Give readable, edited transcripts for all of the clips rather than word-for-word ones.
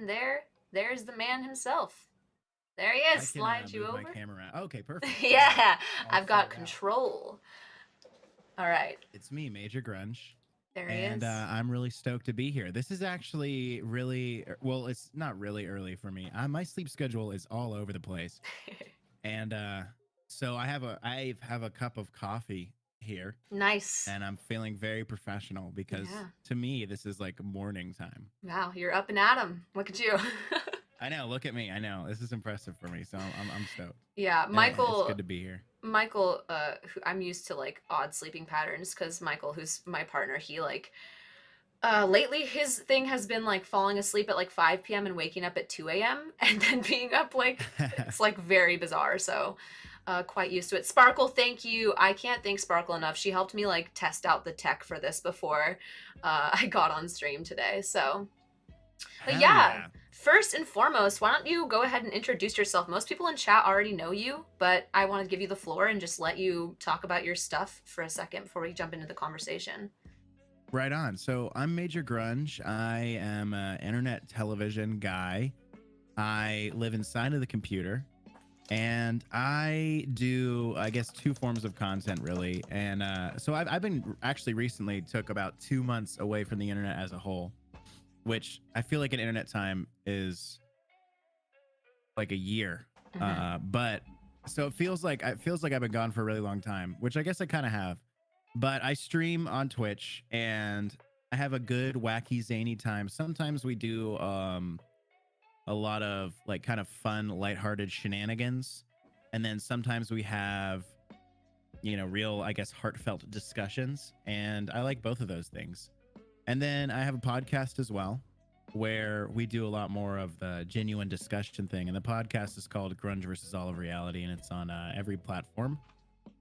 And there's the man himself. There he I is. can Slide you move my over. camera around. Okay, perfect. Yeah, All I've got sorted out. control. All right. It's me, Major Grunge. There he And is. I'm really stoked to be here. This is actually really, well, it's not really early for me. My sleep schedule is all over the place. And so I have a cup of coffee here, Nice. and I'm feeling very professional because Yeah. to me this is like morning time. Wow, you're up and at 'em. Look at you. I know. Look at me. I know this is impressive for me. So I'm stoked. Yeah, It's Michael. good to be here. Michael, who I'm used to like odd sleeping patterns because Michael, who's my partner, he like lately his thing has been like falling asleep at like 5 p.m. and waking up at 2 a.m. and then being up like it's like very bizarre. So quite used to it. Sparkle, thank you. I can't thank Sparkle enough. She helped me like test out the tech for this before I got on stream today. So, but Hell yeah, yeah. first and foremost, why don't you go ahead and introduce yourself? Most people in chat already know you, but I want to give you the floor and just let you talk about your stuff for a second before we jump into the conversation. Right on. So I'm Major Grunge. I am an internet television guy. I live inside of the computer, and I do, I guess, two forms of content really. And so I've been actually recently took about 2 months away from the internet as a whole, which I feel like an internet time is like a year. Mm-hmm. But so it feels like I've been gone for a really long time, which I guess I kind of have. But I stream on Twitch, and I have a good wacky zany time. Sometimes we do a lot of like kind of fun, lighthearted shenanigans, and then sometimes we have, you know, real, I guess, heartfelt discussions, and I like both of those things. And then I have a podcast as well, where we do a lot more of the genuine discussion thing. And the podcast is called Grunge versus All of Reality, and it's on every platform.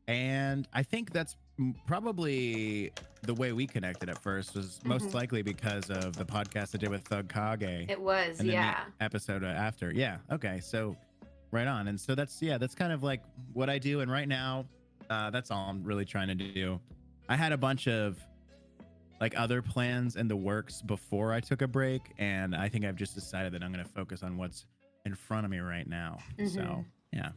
And I think that's probably the way we connected at first was most Mm-hmm. likely because of the podcast I did with Thug Kage, It was, and then the yeah. episode after. Yeah. Okay. So right on. And so that's, yeah, that's kind of like what I do. And right now, that's all I'm really trying to do. I had a bunch of like other plans in the works before I took a break, and I think I've just decided that I'm going to focus on what's in front of me right now. Mm-hmm. So yeah.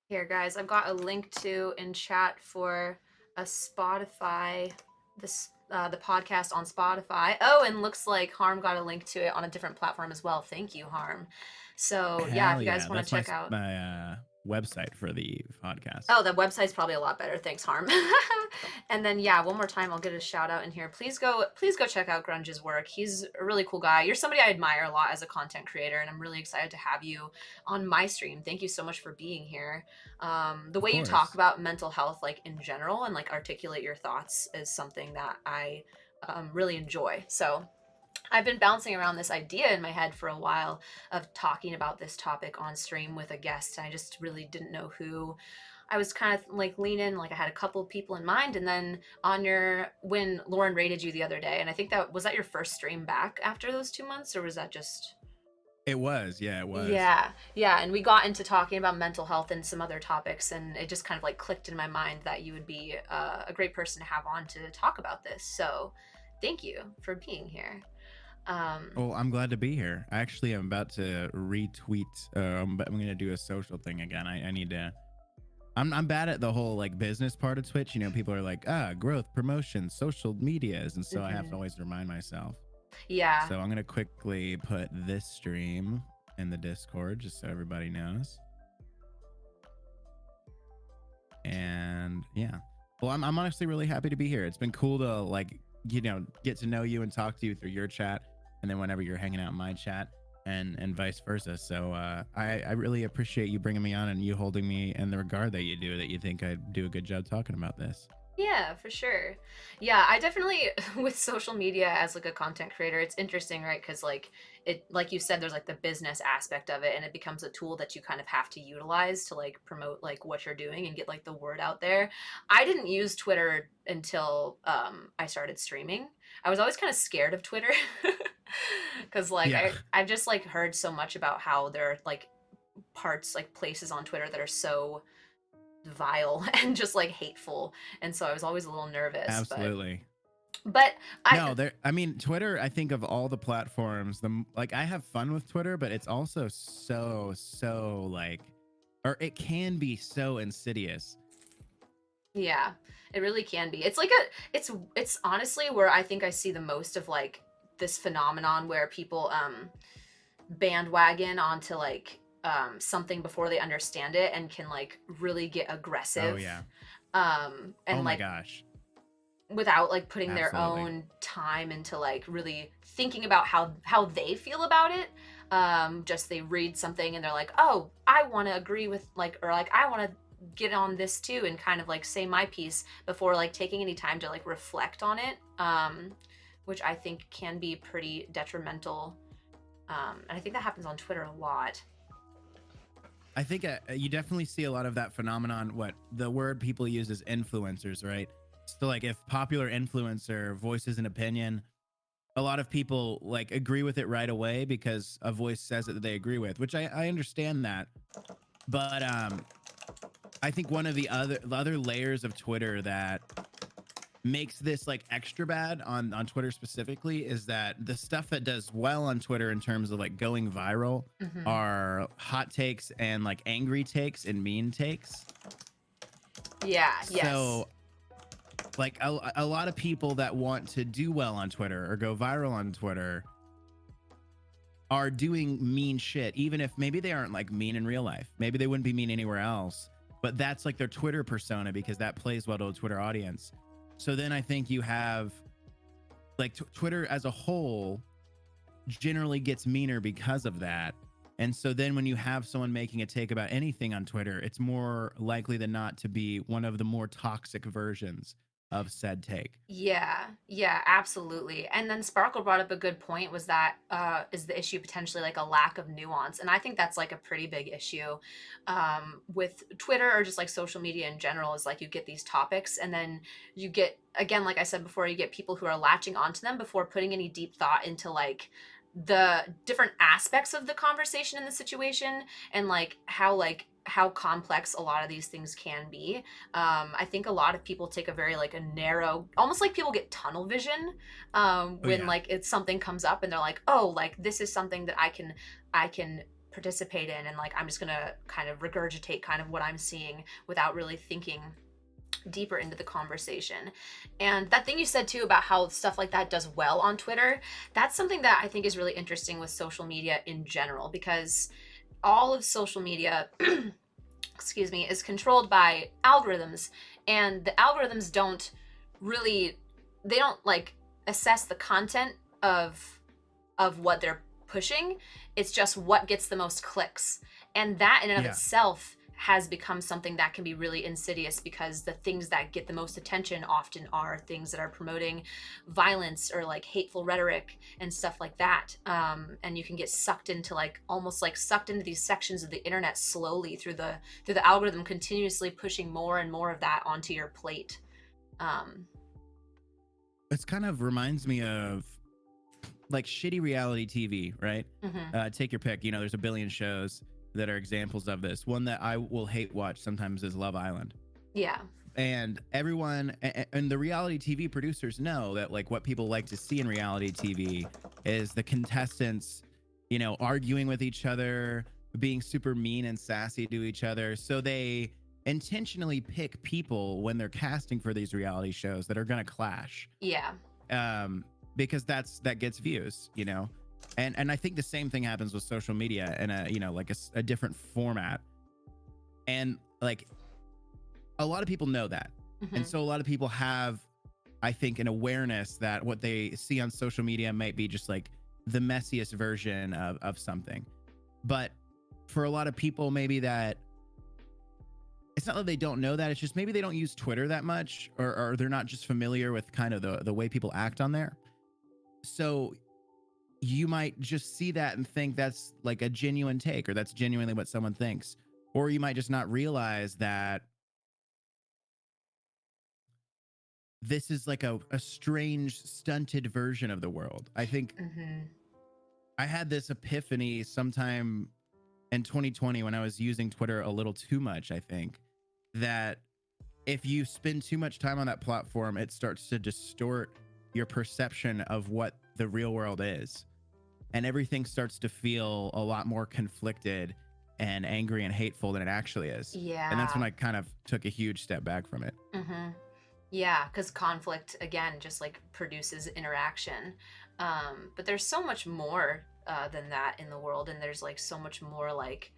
Here, guys, I've got a link to in chat for a Spotify, this the podcast on Spotify. Oh, and looks like Harm got a link to it on a different platform as well. Thank you, Harm. So yeah, if Hell you guys yeah. want to That's check out. my website for the podcast. Oh, the website's probably a lot better. Thanks, Harm. And then yeah, one more time I'll get a shout out in here. Please go check out Grunge's work. He's a really cool guy. You're somebody I admire a lot as a content creator, and I'm really excited to have you on my stream. Thank you so much for being here. The Of way you talk course. about mental health, like in general, and like articulate your thoughts is something that I really enjoy. So I've been bouncing around this idea in my head for a while of talking about this topic on stream with a guest. I just really didn't know who. I was kind of like leaning, like I had a couple of people in mind, and then on your when Lauren rated you the other day, and I think that was that your first stream back after those 2 months, or was that just It was. Yeah, it was. yeah, yeah, and we got into talking about mental health and some other topics, and it just kind of like clicked in my mind that you would be a great person to have on to talk about this. So, thank you for being here. Um, Oh, I'm glad to be here. I actually am about to retweet. But I'm going to do a social thing again. I need to. I'm bad at the whole like business part of Twitch. You know, people are like, growth, promotion, social medias. And so I have to mhm. always remind myself. Yeah, So I'm going to quickly put this stream in the Discord just so everybody knows. And yeah. Well, I'm honestly really happy to be here. It's been cool to like, you know, get to know you and talk to you through your chat. And then whenever you're hanging out in my chat, and vice versa. So I really appreciate you bringing me on and you holding me in the regard that you do, that you think I do a good job talking about this. yeah, for sure. Yeah, I definitely with social media as like a content creator, it's interesting, right? Because like it, like you said, there's like the business aspect of it, and it becomes a tool that you kind of have to utilize to like promote like what you're doing and get like the word out there. I didn't use Twitter until I started streaming. I was always kind of scared of Twitter because like Yeah, I've just like heard so much about how there are like parts like places on Twitter that are so vile and just like hateful, and so I was always a little nervous. But absolutely. But I No, there. I mean, Twitter. I think of all the platforms, like I have fun with Twitter, but it's also so like, or it can be so insidious. yeah, it really can be. It's like a it's honestly where I think I see the most of like this phenomenon where people bandwagon onto like something before they understand it and can like really get Oh aggressive yeah. Oh and my like gosh. without like putting their Absolutely. own time into like really thinking about how they feel about it. Just they read something and they're like, oh, I want to agree with like, or like I want to get on this too, and kind of like say my piece before like taking any time to like reflect on it, which I think can be pretty detrimental. And I think that happens on Twitter a lot. I think you definitely see a lot of that phenomenon. What the word people use is influencers, right? So, like, if popular influencer voices an opinion, a lot of people like agree with it right away because a voice says it that they agree with, which I understand that. But I think one of the other layers of Twitter that makes this like extra bad on Twitter specifically is that the stuff that does well on Twitter in terms of like going viral Hmm. are hot takes and like angry takes and mean takes. Yeah. Yes. So like a lot of people that want to do well on Twitter or go viral on Twitter are doing mean shit, even if maybe they aren't like mean in real life. Maybe they wouldn't be mean anywhere else, but that's like their Twitter persona because that plays well to a Twitter audience. So then I think you have like Twitter as a whole generally gets meaner because of that. And so then when you have someone making a take about anything on Twitter, it's more likely than not to be one of the more toxic versions of said take. Yeah, yeah, absolutely. And then Sparkle brought up a good point was that is the issue potentially like a lack of nuance. And I think that's like a pretty big issue with Twitter or just like social media in general is like you get these topics and then you get, again, like I said before, you get people who are latching onto them before putting any deep thought into the different aspects of the conversation in the situation and like how complex a lot of these things can be. I think a lot of people take a very like a narrow, almost like people get tunnel vision Oh when yeah. like it's something comes up and they're like, oh, like this is something that I can participate in, and like I'm just gonna kind of regurgitate kind of what I'm seeing without really thinking deeper into the conversation. And that thing you said too about how stuff like that does well on Twitter, that's something that I think is really interesting with social media in general, because all of social media excuse me, is controlled by algorithms, and the algorithms don't really, they don't like assess the content of what they're pushing. It's just what gets the most clicks. And that in and of Yeah. itself has become something that can be really insidious, because the things that get the most attention often are things that are promoting violence or like hateful rhetoric and stuff like that. And you can get sucked into like almost like sucked into these sections of the internet slowly through the algorithm continuously pushing more and more of that onto your plate. Um, It's kind of reminds me of like shitty reality TV, right? mhm. Take your pick. You know, there's a billion shows that are examples of this. One that I will hate watch sometimes is Love Island. Yeah. And everyone and the reality TV producers know that like what people like to see in reality TV is the contestants, you know, arguing with each other, being super mean and sassy to each other. So they intentionally pick people when they're casting for these reality shows that are going to clash, Yeah. um, because that gets views, you know. And I think the same thing happens with social media and a you know like a different format. And like a lot of people know that. And Mhm. so a lot of people have, I think, an awareness that what they see on social media might be just like the messiest version of something. But for a lot of people, maybe that it's not that they don't know that. It's just maybe they don't use Twitter that much, or they're not just familiar with kind of the way people act on there. So you might just see that and think that's like a genuine take or that's genuinely what someone thinks. Or you might just not realize that this is like a strange, stunted version of the world. I think Mhm. I had this epiphany sometime in 2020 when I was using Twitter a little too much. I think that if you spend too much time on that platform, it starts to distort your perception of what the real world is, and everything starts to feel a lot more conflicted and angry and hateful than it actually is. And that's when Yeah. I kind of took a huge step back from it. Mm-hmm. Yeah, because conflict again just like produces interaction. But there's so much more than that in the world, and there's like so much more like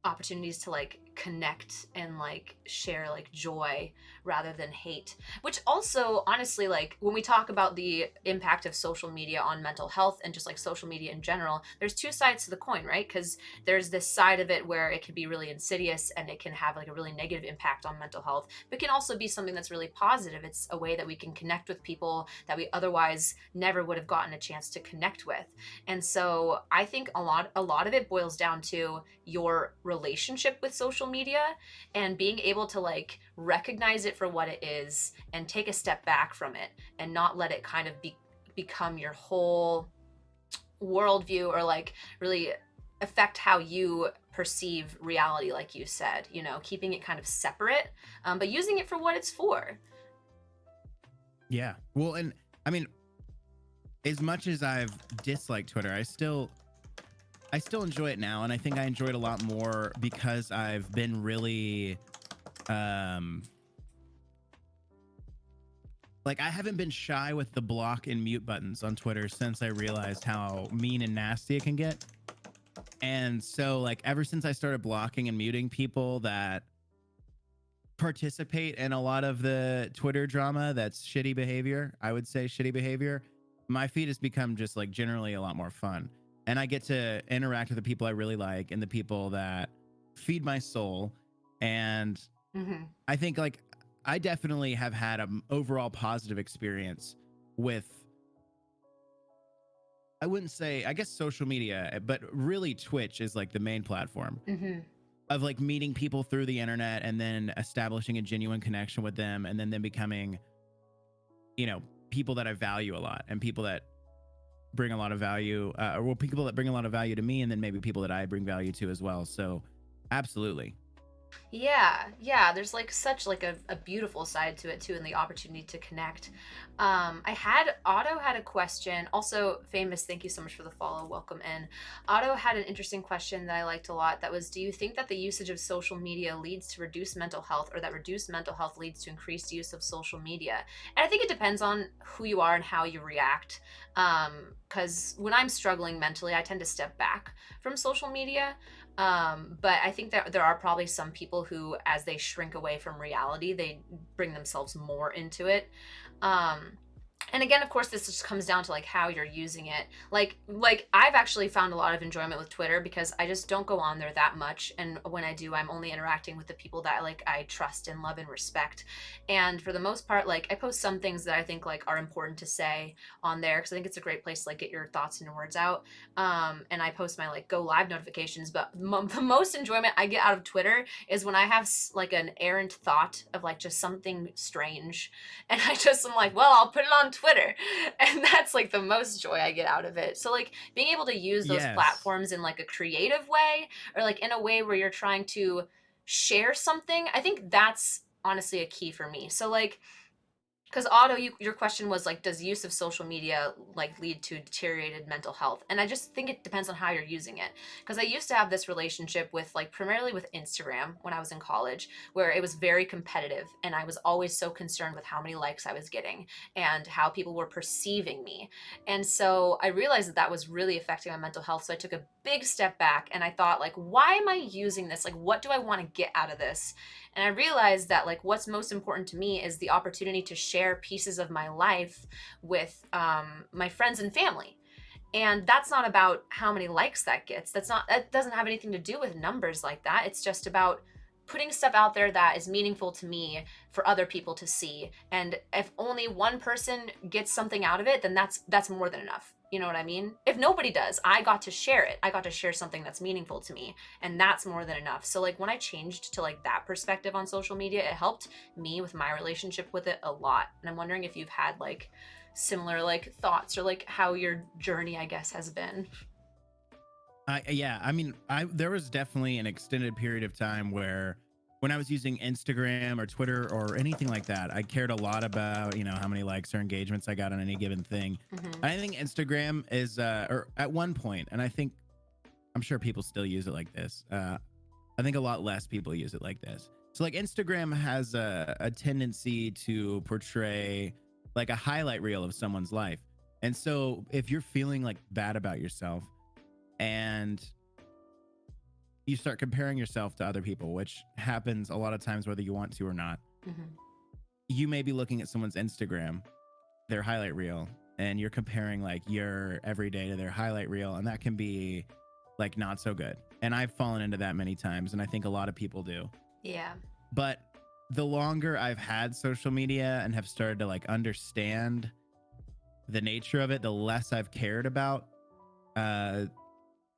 opportunities to like connect and like share like joy rather than hate, which also honestly, like when we talk about the impact of social media on mental health and just like social media in general, there's two sides to the coin, right? Because there's this side of it where it can be really insidious and it can have like a really negative impact on mental health, but can also be something that's really positive. It's a way that we can connect with people that we otherwise never would have gotten a chance to connect with. And so I think a lot of it boils down to your relationship with social media and being able to like recognize it for what it is and take a step back from it and not let it kind of become your whole worldview or like really affect how you perceive reality, like you said, you know, keeping it kind of separate, but using it for what it's for. Yeah. Well, and I mean, as much as I've disliked Twitter, I still enjoy it now, and I think I enjoy it a lot more because I've been really um like I haven't been shy with the block and mute buttons on Twitter since I realized how mean and nasty it can get. And so like ever since I started blocking and muting people that participate in a lot of the Twitter drama that's shitty behavior, I would say shitty behavior, my feed has become just like generally a lot more fun. And I get to interact with the people I really like and the people that feed my soul. And Mm-hmm. I think like I definitely have had an overall positive experience with, I wouldn't say, I guess social media, but really Twitch is like the main platform Mm-hmm. of like meeting people through the internet and then establishing a genuine connection with them and then them becoming, you know, people that I value a lot and people that bring a lot of value, or well, people that bring a lot of value to me, and then maybe people that I bring value to as well. So, absolutely. Yeah, yeah, there's like such like a beautiful side to it too, and the opportunity to connect. I had Otto had a question. Also, famous, thank you so much for the follow. Welcome in. Otto had an interesting question that I liked a lot. That was, do you think that the usage of social media leads to reduced mental health, or that reduced mental health leads to increased use of social media? And I think it depends on who you are and how you react. Because when I'm struggling mentally, I tend to step back from social media. But I think that there are probably some people who, as they shrink away from reality, they bring themselves more into it. Um, and again, of course, this just comes down to like how you're using it. Like I've actually found a lot of enjoyment with Twitter because I just don't go on there that much, and when I do, I'm only interacting with the people that like I trust and love and respect. And for the most part, like I post some things that I think like are important to say on there because I think it's a great place to like get your thoughts and words out. And I post my like go live notifications, but the most enjoyment I get out of Twitter is when I have like an errant thought of like just something strange, and I just am like, well, I'll put it on Twitter. And that's like the most joy I get out of it. So like being able to use those Yes. platforms in like a creative way, or like in a way where you're trying to share something, I think that's honestly a key for me. So like, because Otto, your question was like, does use of social media like lead to deteriorated mental health? And I just think it depends on how you're using it. Because I used to have this relationship with like primarily with Instagram when I was in college, where it was very competitive, and I was always so concerned with how many likes I was getting and how people were perceiving me. And so I realized that that was really affecting my mental health. So I took a big step back and I thought like, why am I using this? Like, what do I want to get out of this? And I realized that like what's most important to me is the opportunity to share pieces of my life with my friends and family. And that's not about how many likes that gets. That doesn't have anything to do with numbers like that. It's just about putting stuff out there that is meaningful to me for other people to see. And if only one person gets something out of it, then that's more than enough. You know what I mean? If nobody does, I got to share it. I got to share something that's meaningful to me, and that's more than enough. So like when I changed to like that perspective on social media, it helped me with my relationship with it a lot. And I'm wondering if you've had like similar like thoughts or like how your journey I guess has been. Yeah, I mean, I there was definitely an extended period of time where when I was using Instagram or Twitter or anything like that, I cared a lot about, how many likes or engagements I got on any given thing. Hmm. I think Instagram is, or at one point, and I'm sure people still use it like this. I think a lot less people use it like this. So like Instagram has a tendency to portray like a highlight reel of someone's life. And so if you're feeling like bad about yourself and you start comparing yourself to other people, which happens a lot of times whether you want to or not, Hmm. you may be looking at someone's Instagram, their highlight reel, and you're comparing like your everyday to their highlight reel, and that can be like not so good. And I've fallen into that many times, and I think a lot of people do. Yeah. But the longer I've had social media and have started to like understand the nature of it, the less I've cared about uh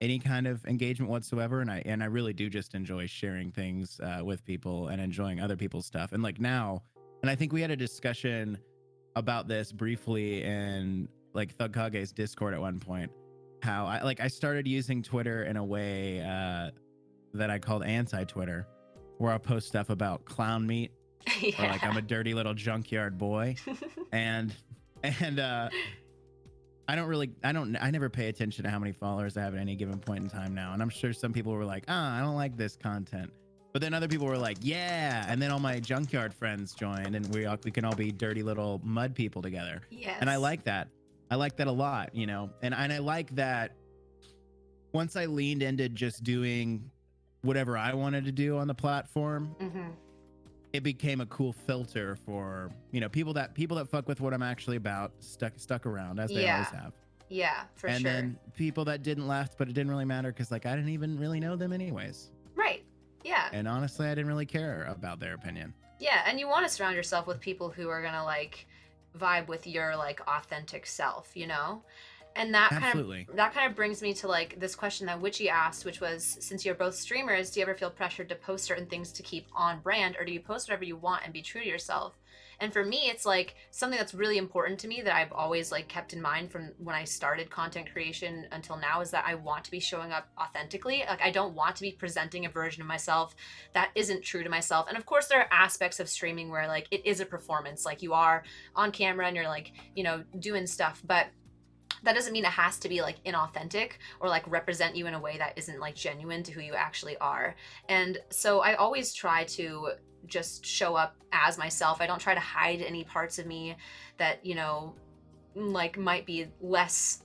any kind of engagement whatsoever. And I really do just enjoy sharing things with people and enjoying other people's stuff. And like now, and I think we had a discussion about this briefly in like Thug Kage's Discord at one point, how I started using Twitter in a way that I called anti-Twitter, where I'll post stuff about clown meat or like I'm Yeah. a dirty little junkyard boy. And and I never pay attention to how many followers I have at any given point in time now. And I'm sure some people were like, I don't like this content. But then other people were like, yeah. And then all my junkyard friends joined and we can all be dirty little mud people together. And I Yes. like that. I like that a lot, and I like that once I leaned into just doing whatever I wanted to do on the platform, Hmm. it became a cool filter for, people that fuck with what I'm actually about stuck around as they always Yeah. have. Yeah, for And sure. then people that didn't left, but it didn't really matter because like I didn't even really know them anyways. Right. Yeah. And honestly, I didn't really care about their opinion. Yeah, and you want to surround yourself with people who are gonna like vibe with your like authentic self, you know? And Absolutely. that kind of brings me to like this question that Witchy asked, which was, since you're both streamers, do you ever feel pressured to post certain things to keep on brand, or do you post whatever you want and be true to yourself? And for me, it's like something that's really important to me that I've always like kept in mind from when I started content creation until now, is that I want to be showing up authentically. Like I don't want to be presenting a version of myself that isn't true to myself. And of course there are aspects of streaming where like it is a performance, like you are on camera and you're like, doing stuff, but that doesn't mean it has to be like inauthentic or like represent you in a way that isn't like genuine to who you actually are. And so I always try to just show up as myself. I don't try to hide any parts of me that, like might be less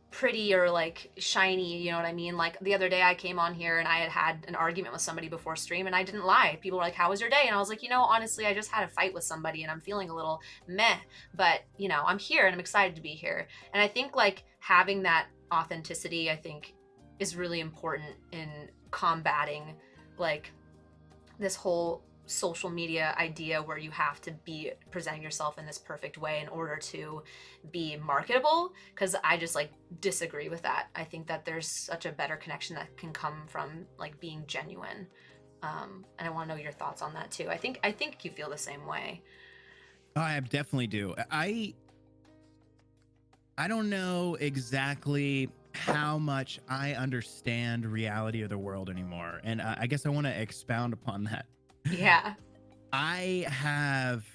pretty or like shiny, you know what I mean? Like the other day I came on here and I had an argument with somebody before stream, and I didn't lie. People were like, how was your day? And I was like, honestly, I just had a fight with somebody and I'm feeling a little meh, but I'm here and I'm excited to be here. And I think like having that authenticity, I think, is really important in combating like this whole social media idea where you have to be presenting yourself in this perfect way in order to be marketable, because I just like disagree with that. I think that there's such a better connection that can come from like being genuine. And I want to know your thoughts on that too. I think you feel the same way. Oh, I definitely do. I don't know exactly how much I understand reality of the world anymore. And I guess I want to expound upon that. Yeah. I have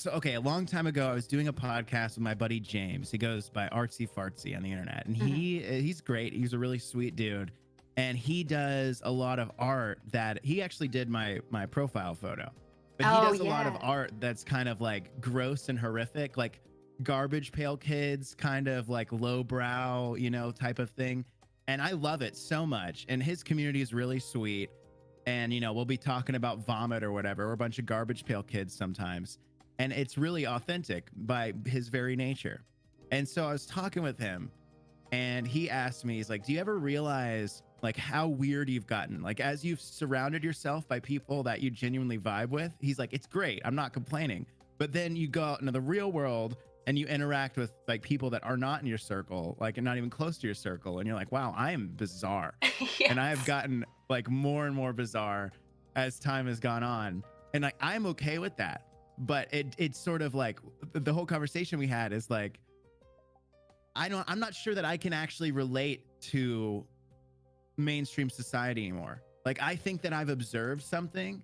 okay, a long time ago I was doing a podcast with my buddy James. He goes by Artsy Fartsy on the internet. And Hmm. he's great. He's a really sweet dude. And he does a lot of art that he actually did my profile photo. But he Oh does a lot of yeah. art that's kind of like gross and horrific, like garbage pail kids, kind of like lowbrow, type of thing. And I love it so much. And his community is really sweet. And we'll be talking about vomit or whatever. We're a bunch of garbage pail kids sometimes, and it's really authentic by his very nature. And so I was talking with him, and he asked me, he's like, do you ever realize like how weird you've gotten, like as you've surrounded yourself by people that you genuinely vibe with? He's like, it's great, I'm not complaining, but then you go out into the real world and you interact with like people that are not in your circle, like and not even close to your circle, and you're like, wow, I am bizarre. And I have Yes. gotten like more and more bizarre as time has gone on, and like I'm okay with that. But it's sort of like the whole conversation we had is like, I'm not sure that I can actually relate to mainstream society anymore. Like, I think that I've observed something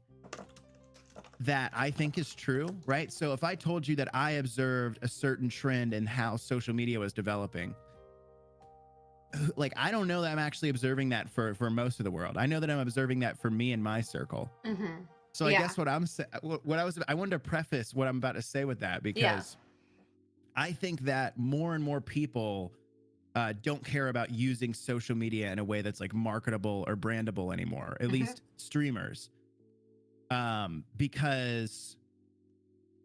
that I think is true, right? So if I told you that I observed a certain trend in how social media was developing, like, I don't know that I'm actually observing that for most of the world. I know that I'm observing that for me and my circle. Mm-hmm. So I Yeah. guess I wanted to preface what I'm about to say with that, Yeah. because I think that more and more people don't care about using social media in a way that's like marketable or brandable anymore, at Mm-hmm. least streamers. Because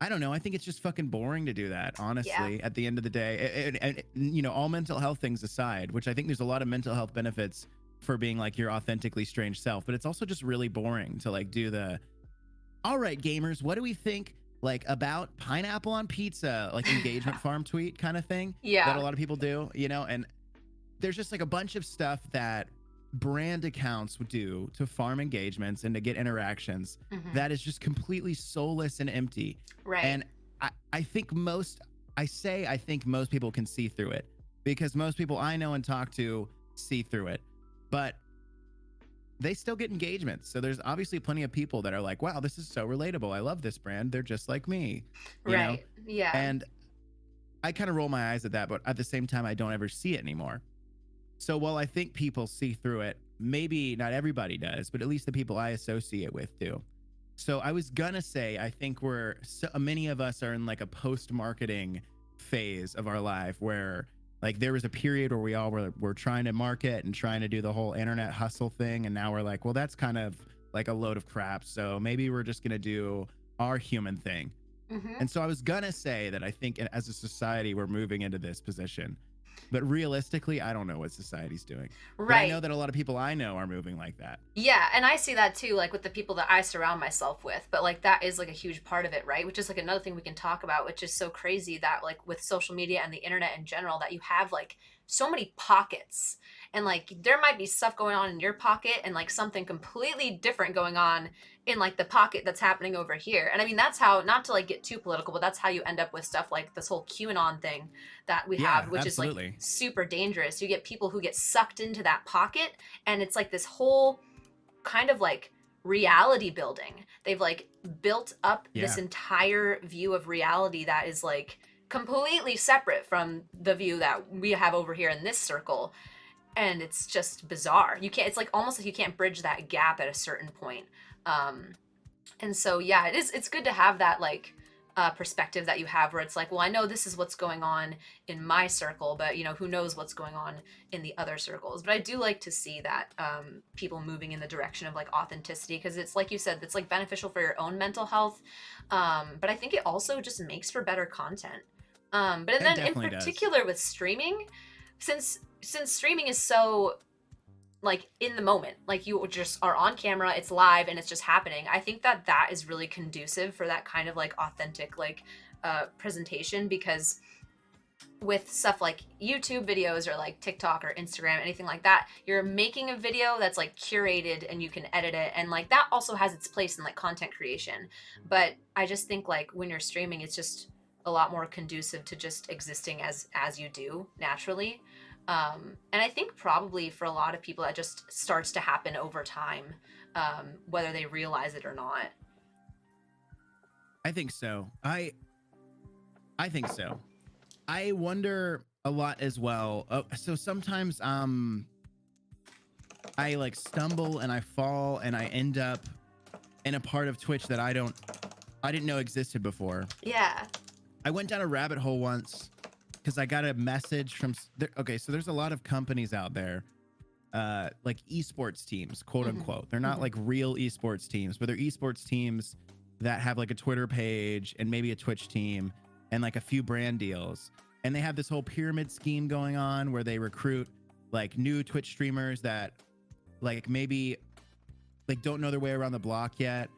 I don't know, I think it's just fucking boring to do that, Yeah. honestly, at the end of the day. You know, all mental health things aside, which I think there's a lot of mental health benefits for being like your authentically strange self, but it's also just really boring to like do the, all right, gamers, what do we think like about pineapple on pizza, like engagement farm tweet kind of thing that a Yeah. lot of people do, you know? And there's just like a bunch of stuff that brand accounts would do to farm engagements and to get interactions Mm-hmm. that is just completely soulless and empty. Right. And I think I think most people can see through it, because most people I know and talk to see through it. But they still get engagements. So there's obviously plenty of people that are like, wow, this is so relatable. I love this brand. They're just like me, you know? Right. Yeah. And I kind of roll my eyes at that, but at the same time, I don't ever see it anymore. So while I think people see through it, maybe not everybody does, but at least the people I associate with do. So I was gonna say, I think many of us are in like a post-marketing phase of our life where like there was a period where we all were trying to market and trying to do the whole internet hustle thing. And now we're like, well, that's kind of like a load of crap. So maybe we're just gonna do our human thing. Mm-hmm. And so I was gonna say that I think as a society, we're moving into this position. But realistically, I don't know what society's doing. But I know Right. that a lot of people I know are moving like that. Yeah, and I see that too, like with the people that I surround myself with. But like that is like a huge part of it, right? Which is like another thing we can talk about, which is so crazy that like with social media and the internet in general, that you have like so many pockets. And like there might be stuff going on in your pocket and like something completely different going on in like the pocket that's happening over here. And I mean that's how, not to like get too political, but that's how you end up with stuff like this whole QAnon thing that we have, Yeah, which is like absolutely. super dangerous. You get people who get sucked into that pocket, and it's like this whole kind of like reality building. They've like built up this Yeah. entire view of reality that is like completely separate from the view that we have over here in this circle. And it's just bizarre. You can't, it's like almost like you can't bridge that gap at a certain point. Um, and so yeah, it's good to have that like perspective that you have, where it's like, well, I know this is what's going on in my circle, but you know, who knows what's going on in the other circles. But I do like to see that people moving in the direction of like authenticity, because it's like you said, it's like beneficial for your own mental health, but I think it also just makes for better content. But It then in definitely does. particular with streaming, since streaming is so like in the moment, like you just are on camera, it's live and it's just happening. I think that that is really conducive for that kind of like authentic like presentation, because with stuff like YouTube videos or like TikTok or Instagram, anything like that, you're making a video that's like curated and you can edit it, and like that also has its place in like content creation. But I just think like when you're streaming, it's just a lot more conducive to just existing as you do naturally. And I think probably for a lot of people that just starts to happen over time, whether they realize it or not. I think so. I think so. I wonder a lot as well. So sometimes I like stumble and I fall and I end up in a part of Twitch that I didn't know existed before. Yeah. I went down a rabbit hole once because I got a message from okay, so there's a lot of companies out there, like esports teams, quote Mm-hmm. unquote. They're not Mm-hmm. like real esports teams, but they're esports teams that have like a Twitter page and maybe a Twitch team and like a few brand deals. And they have this whole pyramid scheme going on where they recruit like new Twitch streamers that like maybe like don't know their way around the block yet.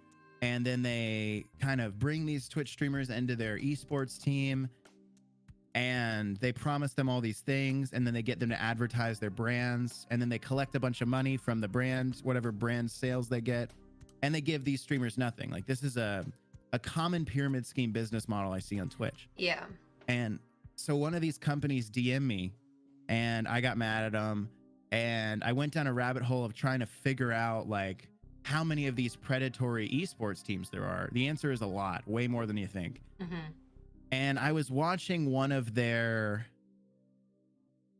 And then they kind of bring these Twitch streamers into their esports team and they promise them all these things, and then they get them to advertise their brands, and then they collect a bunch of money from the brands, whatever brand sales they get, and they give these streamers nothing. Like this is a common pyramid scheme business model I see on Twitch. Yeah. And so one of these companies DM me and I got mad at them And I went down a rabbit hole of trying to figure out like how many of these predatory esports teams there are. The answer is a lot, way more than you think. Mm-hmm. And I was watching one of their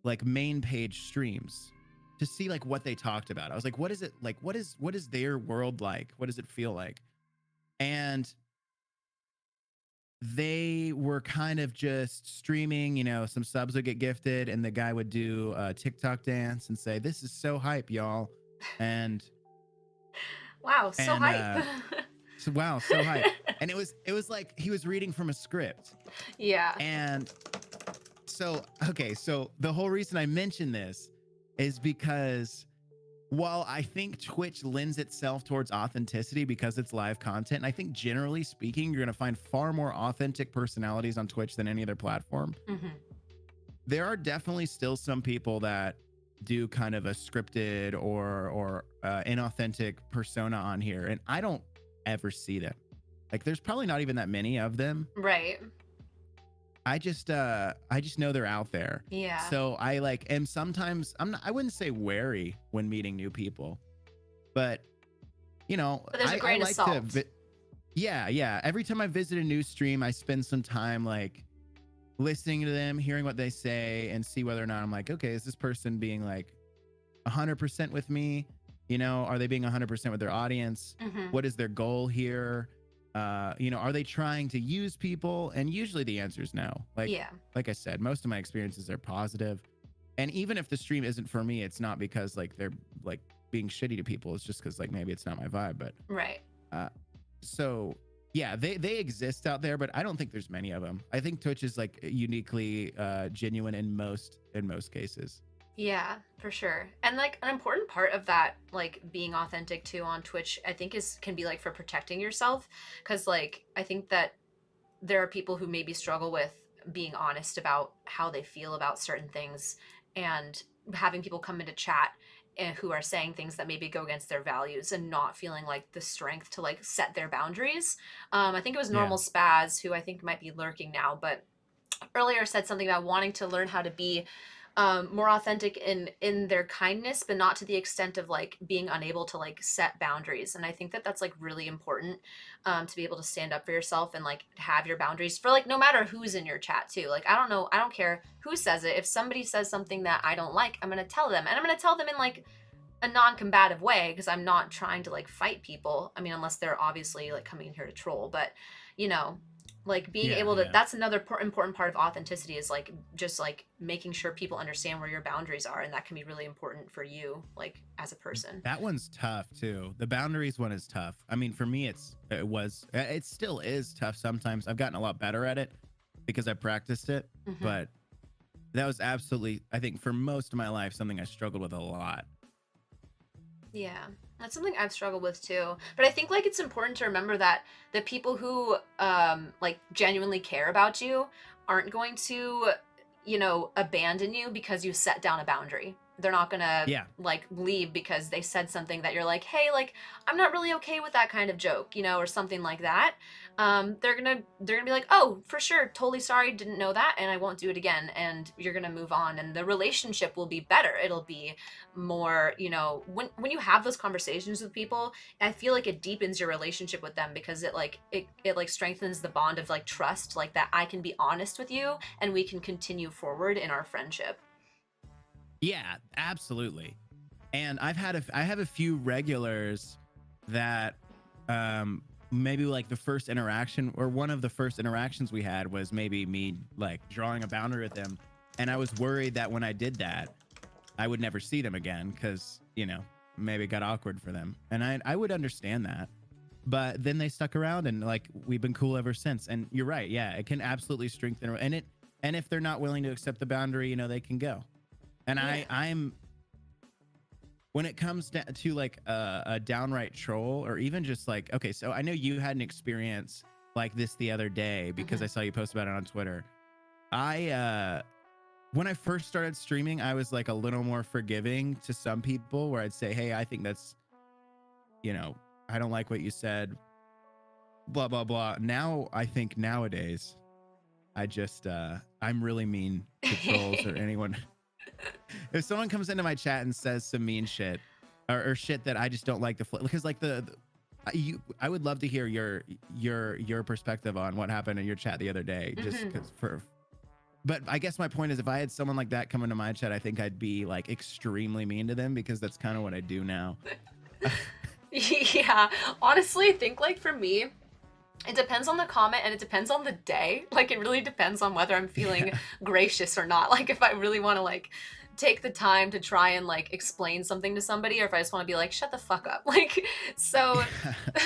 like main page streams to see like what they talked about. I was like, what is it like? What is their world like? What does it feel like? And they were kind of just streaming, some subs would get gifted and the guy would do a TikTok dance and say, "This is so hype, y'all." And Wow, so and hype. so wow, so hype. And it was like he was reading from a script. Yeah. And so, okay, so the whole reason I mention this is because while I think Twitch lends itself towards authenticity because it's live content, and I think generally speaking, you're going to find far more authentic personalities on Twitch than any other platform. Mm-hmm. There are definitely still some people that do kind of a scripted or inauthentic persona on here, and I don't ever see them. Like, there's probably not even that many of them. Right. I just know they're out there. Yeah. So I like am sometimes I wouldn't say wary when meeting new people, but But there's a I grain of like salt. yeah. Every time I visit a new stream, I spend some time like listening to them, hearing what they say, and see whether or not I'm like, okay, is this person being like 100% with me? Are they being 100% with their audience? Mm-hmm. What is their goal here? Are they trying to use people? And usually the answer is no. Like, Yeah. like I said, most of my experiences are positive. And even if the stream isn't for me, it's not because like they're like being shitty to people. It's just because like maybe it's not my vibe. But Right. so yeah, they exist out there, but I don't think there's many of them. I think Twitch is like uniquely genuine in most cases. Yeah, for sure. And like an important part of that, like being authentic too on Twitch, I think can be like for protecting yourself. Cause like I think that there are people who maybe struggle with being honest about how they feel about certain things, and having people come into chat and who are saying things that maybe go against their values and not feeling like the strength to like set their boundaries. I think it was Yeah. Normal Spaz who I think might be lurking now, but earlier said something about wanting to learn how to be more authentic in their kindness, but not to the extent of like being unable to like set boundaries. And I think that that's like really important, to be able to stand up for yourself and like have your boundaries for like no matter who's in your chat too. Like I don't know, I don't care who says it. If somebody says something that I don't like, I'm gonna tell them, and I'm gonna tell them in like a non-combative way, because I'm not trying to like fight people. I mean, unless they're obviously like coming in here to troll, but you know, like being Yeah. able to, Yeah. that's another important part of authenticity, is like just like making sure people understand where your boundaries are, and that can be really important for you like as a person. That one's tough too. The boundaries one is tough. I mean, for me, it still is tough sometimes. I've gotten a lot better at it because I practiced it, Mm-hmm. but that was absolutely, I think, for most of my life, something I struggled with a lot. Yeah, that's something I've struggled with too. But I think like it's important to remember that the people who like genuinely care about you aren't going to, abandon you because you set down a boundary. They're not gonna Yeah. like leave because they said something that you're like, hey, like I'm not really okay with that kind of joke, or something like that. They're gonna be like, oh, for sure, totally sorry, didn't know that, and I won't do it again. And you're gonna move on, and the relationship will be better. It'll be more, when you have those conversations with people, I feel like it deepens your relationship with them, because it like strengthens the bond of like trust, like that I can be honest with you and we can continue forward in our friendship. Yeah, absolutely. And I have a few regulars that maybe like the first interaction or one of the first interactions we had was maybe me like drawing a boundary with them. And I was worried that when I did that, I would never see them again because, maybe it got awkward for them. And I would understand that. But then they stuck around and like we've been cool ever since. And you're right. Yeah, it can absolutely strengthen and if they're not willing to accept the boundary, they can go. And Yeah. I'm when it comes to like a downright troll or even just like, okay, so I know you had an experience like this the other day because Mm-hmm. I saw you post about it on Twitter. I when I first started streaming, I was like a little more forgiving to some people where I'd say, hey, I think that's, I don't like what you said, blah, blah, blah. Now I think nowadays I'm really mean to trolls or anyone If someone comes into my chat and says some mean shit or shit that I just don't like because like I would love to hear your perspective on what happened in your chat the other day, just Mhm. because but I guess my point is if I had someone like that come into my chat, I think I'd be like extremely mean to them because that's kind of what I do now. Yeah, honestly, I think like for me, it depends on the comment and it depends on the day. Like it really depends on whether I'm feeling Yeah. gracious or not. Like if I really want to like take the time to try and like explain something to somebody or if I just want to be like shut the fuck up. Like so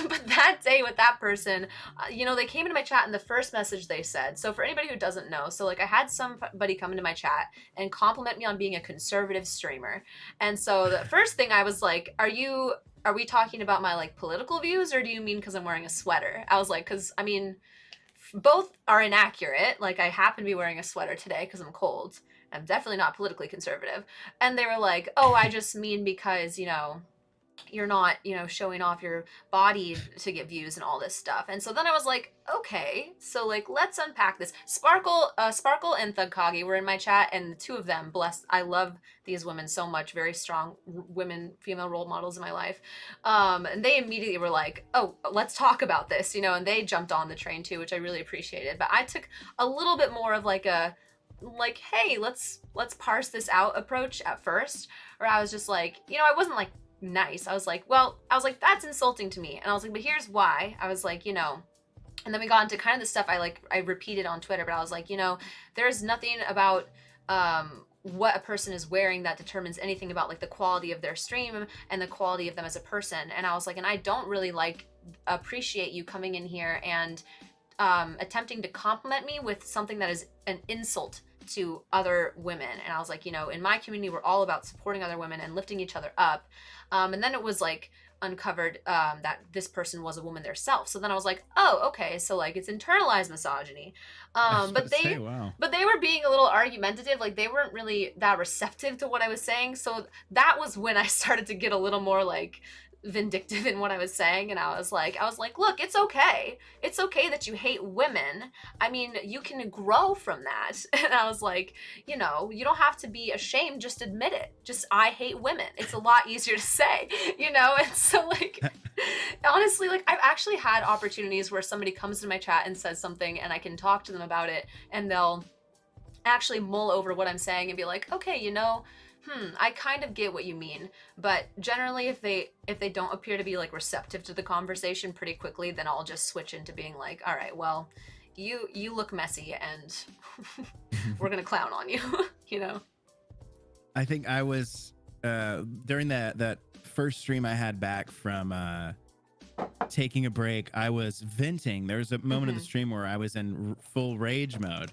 but that day with that person, they came into my chat and the first message they said. So for anybody who doesn't know, so like I had somebody come into my chat and compliment me on being a conservative streamer. And so the first thing I was like, are we talking about my like political views or do you mean because I'm wearing a sweater? I was like, because I mean, both are inaccurate. Like, I happen to be wearing a sweater today because I'm cold. I'm definitely not politically conservative. And they were like, oh, I just mean because, you're not, showing off your body to get views and all this stuff. And so then I was like, okay, so like let's unpack this. Sparkle and Thugkagi were in my chat, and the two of them, blessed, I love these women so much, very strong women, female role models in my life. And they immediately were like, oh, let's talk about this, and they jumped on the train too, which I really appreciated. But I took a little bit more of like hey, let's parse this out approach at first. Or I was just like, I wasn't like nice. I was like, that's insulting to me. And I was like, but here's why. I was like, and then we got into kind of the stuff I repeated on Twitter, but I was like, there's nothing about what a person is wearing that determines anything about like the quality of their stream and the quality of them as a person. And I was like, and I don't really like appreciate you coming in here and attempting to compliment me with something that is an insult to other women. And I was like, in my community, we're all about supporting other women and lifting each other up. And then it was like uncovered that this person was a woman themselves. So then I was like, oh, okay, so like it's internalized misogyny. I was about But to say, wow. they were being a little argumentative. Like they weren't really that receptive to what I was saying. So that was when I started to get a little more like vindictive in what I was saying. And I was like, look, it's okay. It's okay that you hate women. I mean, you can grow from that. And I was like, you don't have to be ashamed. Just admit it. Just, I hate women. It's a lot easier to say, And so like, honestly, like I've actually had opportunities where somebody comes to my chat and says something and I can talk to them about it and they'll actually mull over what I'm saying and be like, okay, I kind of get what you mean. But generally if they don't appear to be like receptive to the conversation pretty quickly, then I'll just switch into being like, all right, well, you look messy and we're gonna clown on you. I think I was during that first stream I had back from taking a break, I was venting. There was a moment of the stream where I was in full rage mode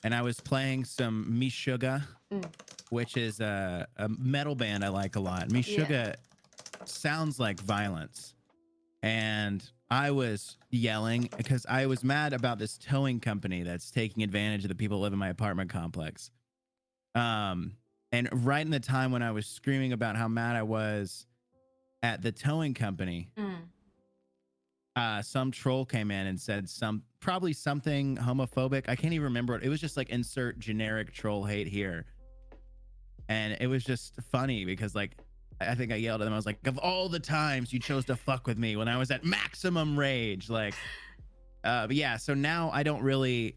and I was playing some Meshuggah, which is a metal band I like a lot. Meshuggah sounds like violence. And I was yelling because I was mad about this towing company that's taking advantage of the people who live in my apartment complex. And right in the time when I was screaming about how mad I was at the towing company, some troll came in and said probably something homophobic. I can't even remember it. It was just like insert generic troll hate here. And it was just funny because like, I think I yelled at them. I was like, of all the times you chose to fuck with me when I was at maximum rage, like, but yeah. So now I don't really,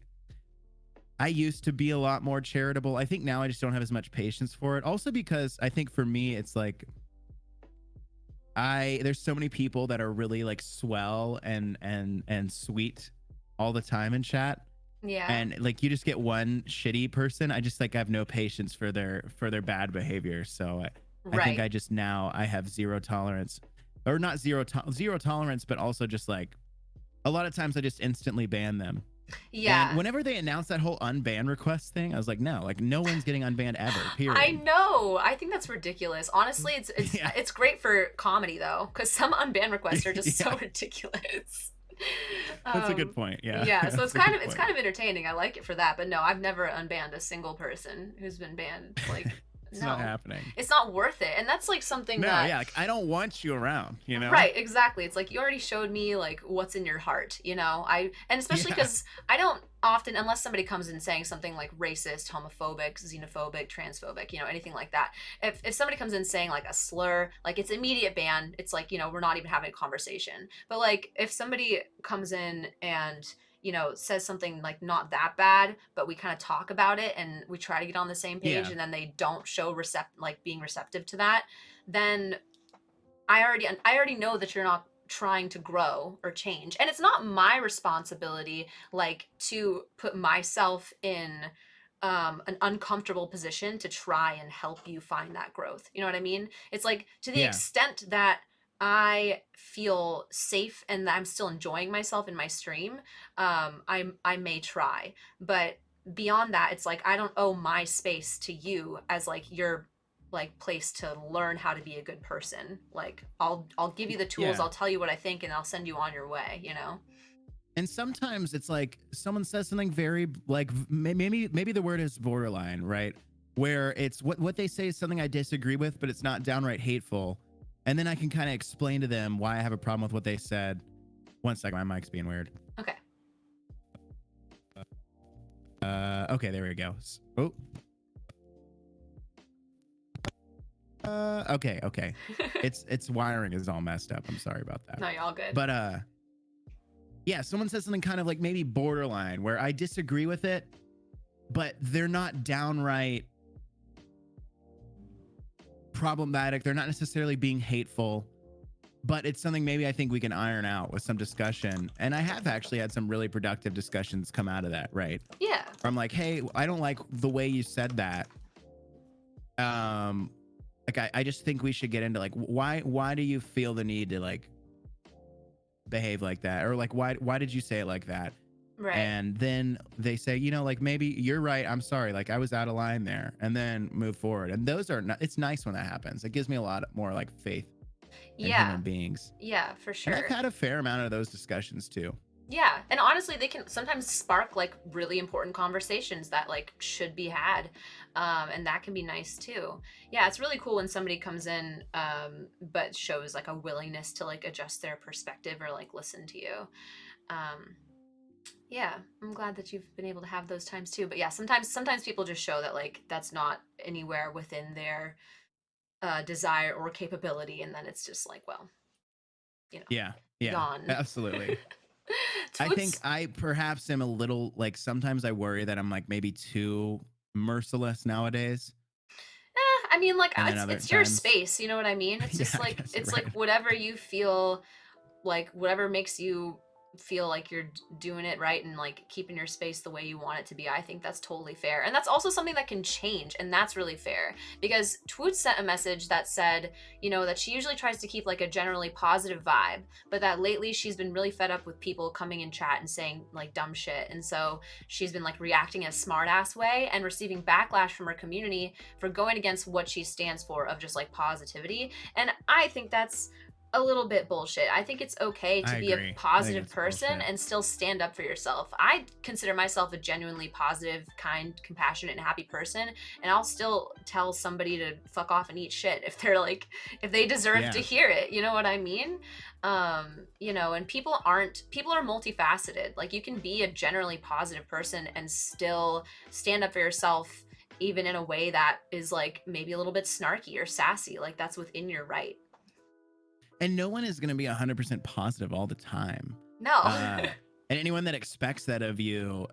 I used to be a lot more charitable. I think now I just don't have as much patience for it. Also because I think for me, it's like, there's so many people that are really like swell and sweet all the time in chat. Yeah. And like you just get one shitty person. I just like I have no patience for their bad behavior. So I think I just now I have zero tolerance, or not zero tolerance, but also just like a lot of times I just instantly ban them. Yeah. And whenever they announced that whole unban request thing, I was like, no, like no one's getting unbanned ever. Period. I know. I think that's ridiculous. Honestly, it's great for comedy though, because some unban requests are just so ridiculous. That's a good point. Yeah. Yeah. So it's kind of entertaining. I like it for that. But no, I've never unbanned a single person who's been banned. Like It's not No, happening. it's not worth it. And that's like something No, that, yeah, like I don't want you around, you know? right, exactly. It's like you already showed me like what's in your heart, you know? And especially Yeah. cuz I don't often, unless somebody comes in saying something like racist, homophobic, xenophobic, transphobic, you know, anything like that. If somebody comes in saying like a slur, like it's immediate ban. It's like, you know, we're not even having a conversation. But like if somebody comes in and says something like not that bad, but we kind of talk about it and we try to get on the same page, Yeah. and then they don't show like being receptive to that, then I already know that you're not trying to grow or change. And it's not my responsibility like to put myself in an uncomfortable position to try and help you find that growth. You know what I mean? It's like to the Yeah. extent that I feel safe and that I'm still enjoying myself in my stream, I may try. But beyond that, it's like I don't owe my space to you as like your like place to learn how to be a good person. Like I'll give you the tools, Yeah. I'll tell you what I think, and I'll send you on your way, you know? And sometimes it's like someone says something very like maybe the word is borderline, right? Where it's what they say is something I disagree with, but it's not downright hateful. And then I can kind of explain to them why I have a problem with what they said. One second, my mic's being weird. Okay. Okay, there we go. Oh. Okay. It's wiring is all messed up. I'm sorry about that. No, you're all good. But yeah, someone says something kind of like maybe borderline where I disagree with it, but they're not downright problematic. They're not necessarily being hateful, but it's something maybe I think we can iron out with some discussion. And I have actually had some really productive discussions come out of that, right? Yeah. Where I'm like, hey, I don't like the way you said that. Like I just think we should get into like why do you feel the need to like behave like that, or like why did you say it like that? Right. And then they say, like maybe you're right, I'm sorry, like I was out of line there, and then move forward. And those are not, it's nice when that happens. It gives me a lot more like faith in Yeah. human beings. Yeah, for And I've sure. had a fair amount of those discussions too. Yeah, and honestly, they can sometimes spark like really important conversations that like should be had, and that can be nice too. Yeah, it's really cool when somebody comes in, but shows like a willingness to like adjust their perspective or like listen to you. Um, yeah, I'm glad that you've been able to have those times too. But yeah, sometimes people just show that like that's not anywhere within their desire or capability, and then it's just like, well, you know, Yeah, yeah, gone. absolutely. I think Toots. I perhaps am a little like sometimes I worry that I'm like maybe too merciless nowadays, I mean, like and then other it's your times, space, you know what I mean? It's yeah, just I like guess you're it's like right. whatever you feel like, whatever makes you feel like you're doing it right and like keeping your space the way you want it to be. I think that's totally fair. And that's also something that can change, and that's really fair. Because Twoot sent a message that said, that she usually tries to keep like a generally positive vibe, but that lately she's been really fed up with people coming in chat and saying like dumb shit. And so she's been like reacting in a smart ass way and receiving backlash from her community for going against what she stands for of just like positivity. And I think that's a little bit bullshit. I think it's okay to I be a agree. I think positive it's person bullshit. and still stand up for yourself. I consider myself a genuinely positive, kind, compassionate, and happy person, and I'll still tell somebody to fuck off and eat shit if they're like if they deserve to Yeah. hear it. You know what I mean? And people are multifaceted. Like you can be a generally positive person and still stand up for yourself even in a way that is like maybe a little bit snarky or sassy. Like that's within your right. And no one is going to be 100% positive all the time. No. And anyone that expects that of you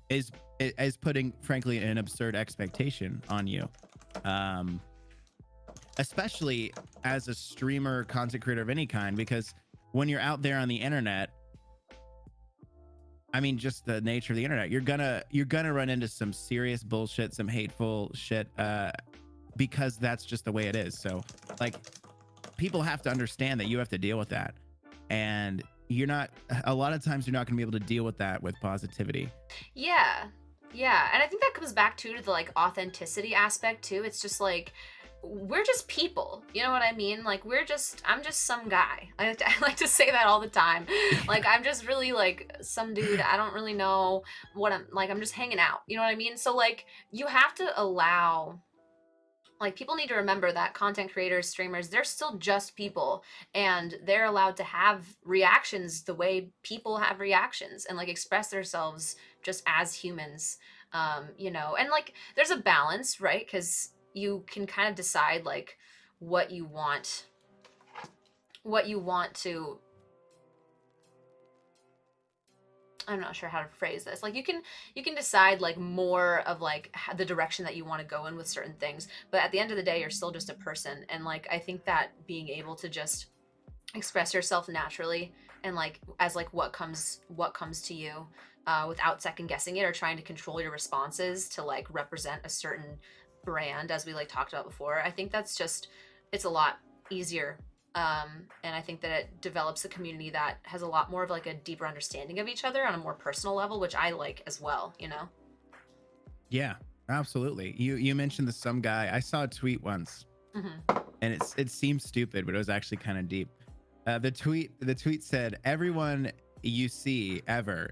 is putting, frankly, an absurd expectation on you. Especially as a streamer, content creator of any kind, because when you're out there on the internet, I mean, just the nature of the internet, you're gonna run into some serious bullshit, some hateful shit, because that's just the way it is. So, like, people have to understand that you have to deal with that, and a lot of times you're not going to be able to deal with that with positivity. Yeah. Yeah. And I think that comes back to the like authenticity aspect too. It's just like we're just people. You know what I mean? Like I'm just some guy. I like to say that all the time. Like Yeah. I'm just really like some dude. I don't really know what I'm like. I'm just hanging out. You know what I mean? So like you have to allow Like, people need to remember that content creators, streamers, they're still just people, and they're allowed to have reactions the way people have reactions, and like express themselves just as humans. You know, and like there's a balance, right? Because you can kind of decide like what you want, what you want to, I'm not sure how to phrase this. Like, you can decide like more of like the direction that you want to go in with certain things, but at the end of the day, you're still just a person. And like, I think that being able to just express yourself naturally and like as like what comes to you, without second guessing it or trying to control your responses to like represent a certain brand, as we like talked about before, I think that's just, it's a lot easier. And I think that it develops a community that has a lot more of like a deeper understanding of each other on a more personal level, which I like as well, you know. Yeah, absolutely. You mentioned the some guy. I saw a tweet once, Hmm. and it seemed stupid, but it was actually kind of deep. The tweet said, "Everyone you see ever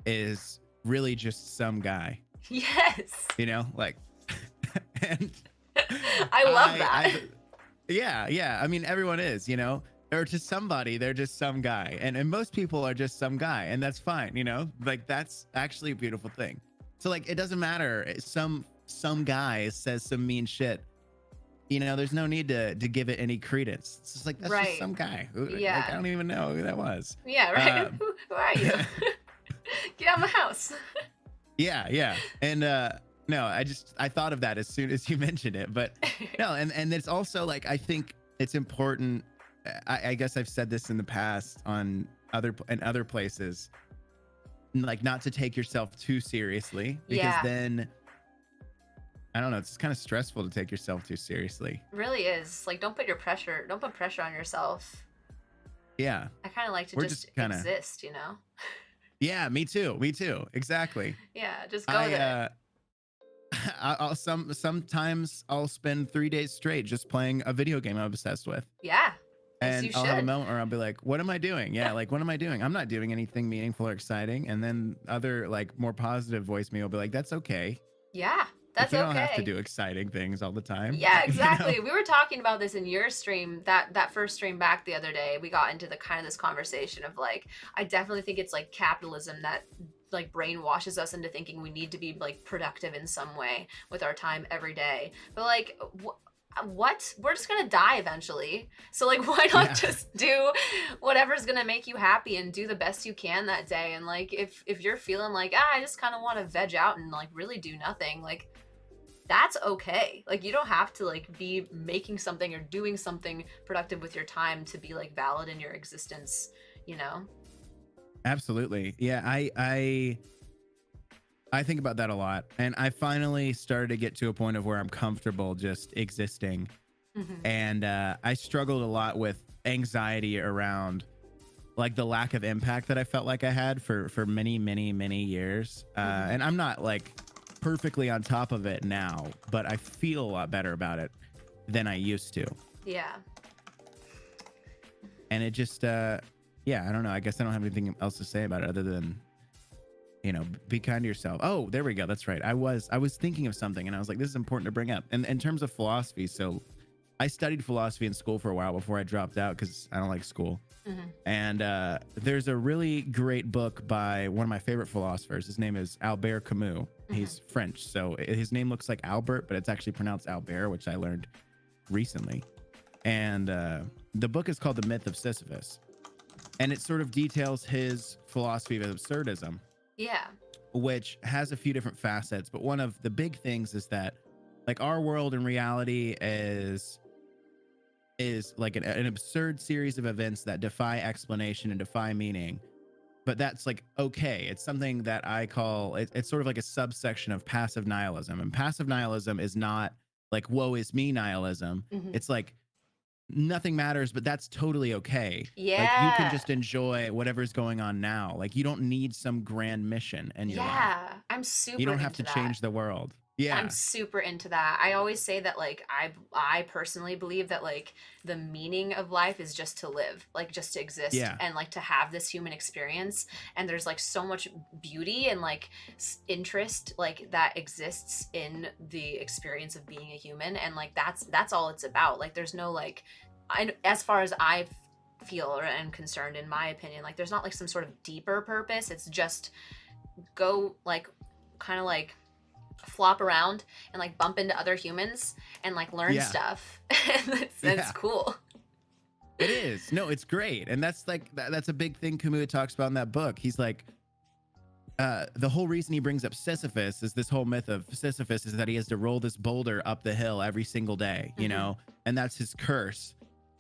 is really just some guy." Yes. You know, like, and I love that. I yeah, yeah. I mean, everyone is, or to somebody, they're just some guy. And most people are just some guy, and that's fine, Like, that's actually a beautiful thing. So like, it doesn't matter. Some guy says some mean shit. There's no need to give it any credence. It's just like, that's just Right. some guy. Like, I Yeah. don't even know who that was. Yeah, right. Uh Who are you? Get out of my house. yeah, yeah. And no, I thought of that as soon as you mentioned it. But no, and it's also like, I think it's important. I guess I've said this in the past on other places, like, not to take yourself too seriously, because Yeah, then I don't know, it's kind of stressful to take yourself too seriously. really is. Like, don't put pressure on yourself. Yeah, I kind of like to we're just just kind of exist, you know? yeah, me too, exactly. Yeah, just go I there. sometimes I'll spend 3 days straight just playing a video game I'm obsessed with. Yeah, as And you I'll have a should. moment where I'll be like, what am I doing? Yeah, like, what am I doing? I'm not doing anything meaningful or exciting. And then other, like, more positive voice me will be like, that's okay. Yeah, Like, that's you don't have to okay. do exciting things all the time. Yeah, you know? exactly. We were talking about this in your stream, that first stream back the other day. We got into the kind of this conversation of like, I definitely think it's like capitalism that like brainwashes us into thinking we need to be like productive in some way with our time every day. But like, what? We're just gonna die eventually. So like, why not Yeah, just do whatever's gonna make you happy and do the best you can that day? And like, if you're feeling like, I just kind of want to veg out and like really do nothing, like that's okay. Like, you don't have to like be making something or doing something productive with your time to be like valid in your existence, you know? absolutely. Yeah, I think about that a lot. And I finally started to get to a point of where I'm comfortable just existing. Hmm. And I struggled a lot with anxiety around, like, the lack of impact that I felt like I had for many, many, many years. Hmm. And I'm not like perfectly on top of it now, but I feel a lot better about it than I used to. Yeah. And it just, yeah, I don't know. I guess I don't have anything else to say about it other than, be kind to yourself. Oh, there we go. That's right. I was thinking of something, and I was like, this is important to bring up. And in terms of philosophy, so I studied philosophy in school for a while before I dropped out because I don't like school. Hmm. And there's a really great book by one of my favorite philosophers. His name is Albert Camus. Hmm. He's French, so his name looks like Albert, but it's actually pronounced Albert, which I learned recently. And the book is called The Myth of Sisyphus, and it sort of details his philosophy of absurdism, Yeah. which has a few different facets. But one of the big things is that, like, our world in reality is like an absurd series of events that defy explanation and defy meaning. But that's like, okay. It's something that I call it's sort of like a subsection of passive nihilism. And passive nihilism is not like woe is me nihilism. Hmm. It's like nothing matters, but that's totally okay. Like, you can Yeah. just enjoy whatever's going on now. Like, you don't need some grand mission in your life. Yeah. I'm You super don't have to into that. change the world. I'm Yeah. super into that. I always say that like I personally believe that like the meaning of life is just to live, like just to exist Yeah. and like to have this human experience. And there's like so much beauty and like interest like that exists in the experience of being a human, and like that's all it's about. Like there's no like as far as I feel or am concerned, in my opinion, like there's not like some sort of deeper purpose. It's just go like kind of like flop around and like bump into other humans and like learn Yeah. stuff. And it's Yeah. cool. It is. No, it's great. And that's like that's a big thing Camus talks about in that book. He's like the whole reason he brings up Sisyphus is this whole myth of Sisyphus is that he has to roll this boulder up the hill every single day, you Hmm. know, and that's his curse.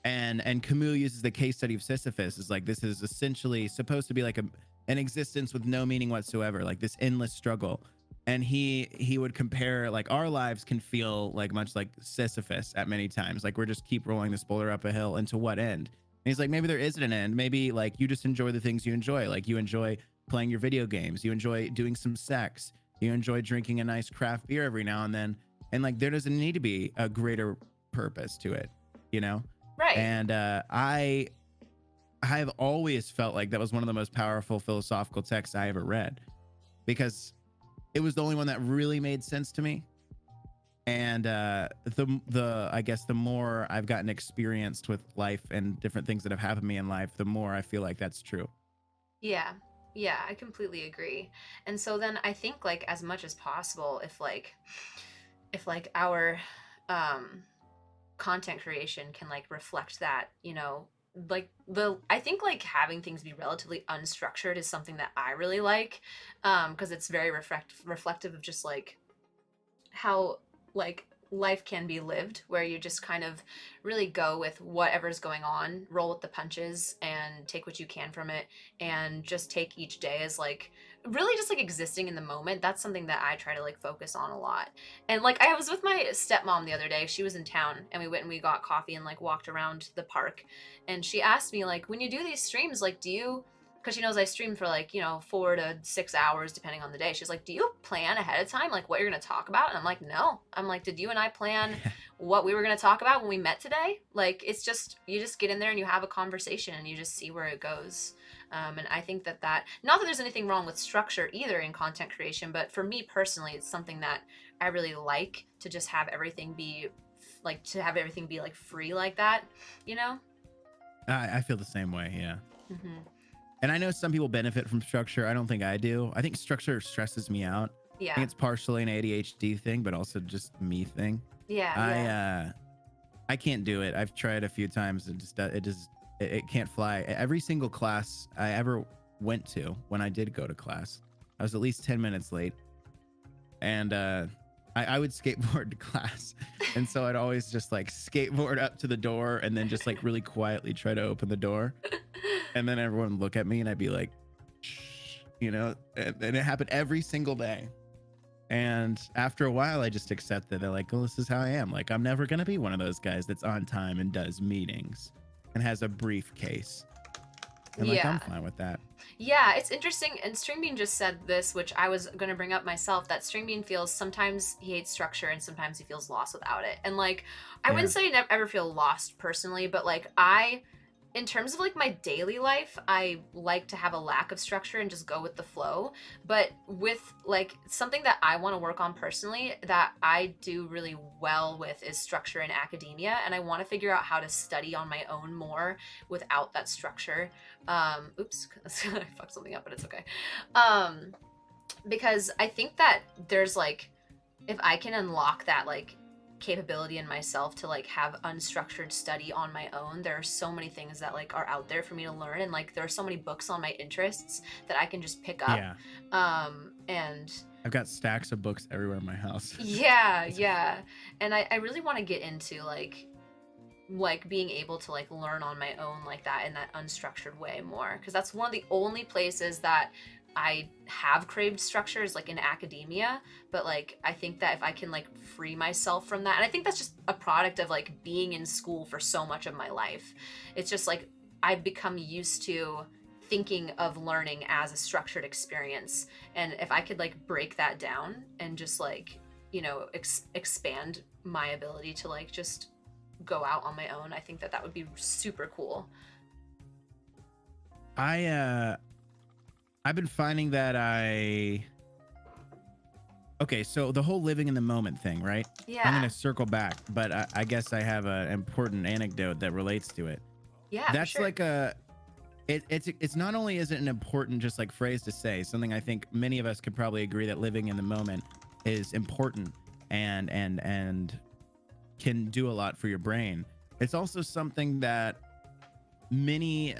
And Camus uses the case study of Sisyphus is like this is essentially supposed to be like an existence with no meaning whatsoever, like this endless struggle. And he would compare like our lives can feel like much like Sisyphus at many times, like we're just keep rolling this boulder up a hill, and to what end? And he's like, maybe there isn't an end. Maybe like you just enjoy the things you enjoy. Like you enjoy playing your video games, you enjoy doing some sex, you enjoy drinking a nice craft beer every now and then. And like there doesn't need to be a greater purpose to it, you know? Right. And I've always felt like that was one of the most powerful philosophical texts I ever read because it was the only one that really made sense to me. And the I guess the more I've gotten experienced with life and different things that have happened to me in life, the more I feel like that's true. Yeah. Yeah, I completely agree. And so then I think like as much as possible, if like our um content creation can like reflect that, you know, like the I think like having things be relatively unstructured is something that I really like, because it's very reflective of just like how like life can be lived, where you just kind of really go with whatever's going on, roll with the punches and take what you can from it, and just take each day as like really just like existing in the moment. That's something that I try to like focus on a lot. And like I was with my stepmom the other day. She was in town and we went and we got coffee and like walked around the park, and she asked me like, when you do these streams, like do you, because she knows I stream for like, you know, 4 to 6 hours depending on the day. She's like, do you plan ahead of time like what you're gonna talk about? And I'm like, no. I'm like, did you and I plan what we were gonna talk about when we met today? Like, it's just you just get in there and you have a conversation and you just see where it goes. And I think that not that there's anything wrong with structure either in content creation, but for me personally, it's something that I really like to just have everything be like to have everything be like free like that, you know? I feel the same way. Yeah. Hmm. And I know some people benefit from structure. I don't think I do. I think structure stresses me out. I think Yeah. it's partially an ADHD thing, but also just me thing. Yeah. I Yeah. uh I can't do it. I've tried a few times and it can't fly. Every single class I ever went to, when I did go to class, I was at least 10 minutes late. And I would skateboard to class. And so I'd always just like skateboard up to the door and then just like really quietly try to open the door. And then everyone would look at me and I'd be like, shh, you know, and it happened every single day. And after a while, I just accepted. They're like, well, this is how I am. Like, I'm never going to be one of those guys that's on time and does meetings and has a briefcase. And like, I'm Yeah. fine with that. Yeah, it's interesting. And Stringbean just said this, which I was going to bring up myself, that Stringbean feels sometimes he hates structure and sometimes he feels lost without it. And like, I wouldn't Yeah. say I never ever feel lost personally, but like, in terms of like my daily life, I like to have a lack of structure and just go with the flow. But with like something that I want to work on personally that I do really well with is structure in academia. And I want to figure out how to study on my own more without that structure. Oops, I fucked something up, but it's okay. Um, because I think that there's like, if I can unlock that like capability in myself to like have unstructured study on my own, there are so many things that like are out there for me to learn, and like there are so many books on my interests that I can just pick up. Yeah. And I've got stacks of books everywhere in my house. yeah, It's yeah. And I really want to get into like being able to like learn on my own like that in that unstructured way more, because that's one of the only places that I have craved structures, like in academia. But like I think that if I can like free myself from that, and I think that's just a product of like being in school for so much of my life, it's just like I've become used to thinking of learning as a structured experience. And if I could like break that down and just like you know, expand my ability to like just go out on my own. I think that that would be super cool. I I've been finding that okay, so the whole living in the moment thing, right? I'm Yeah. gonna circle back, but I guess I have an important anecdote that relates to it. Yeah, for That's sure. like it's not only is it an important just like phrase to say, something I think many of us could probably agree that living in the moment is important and can do a lot for your brain. It's also something that many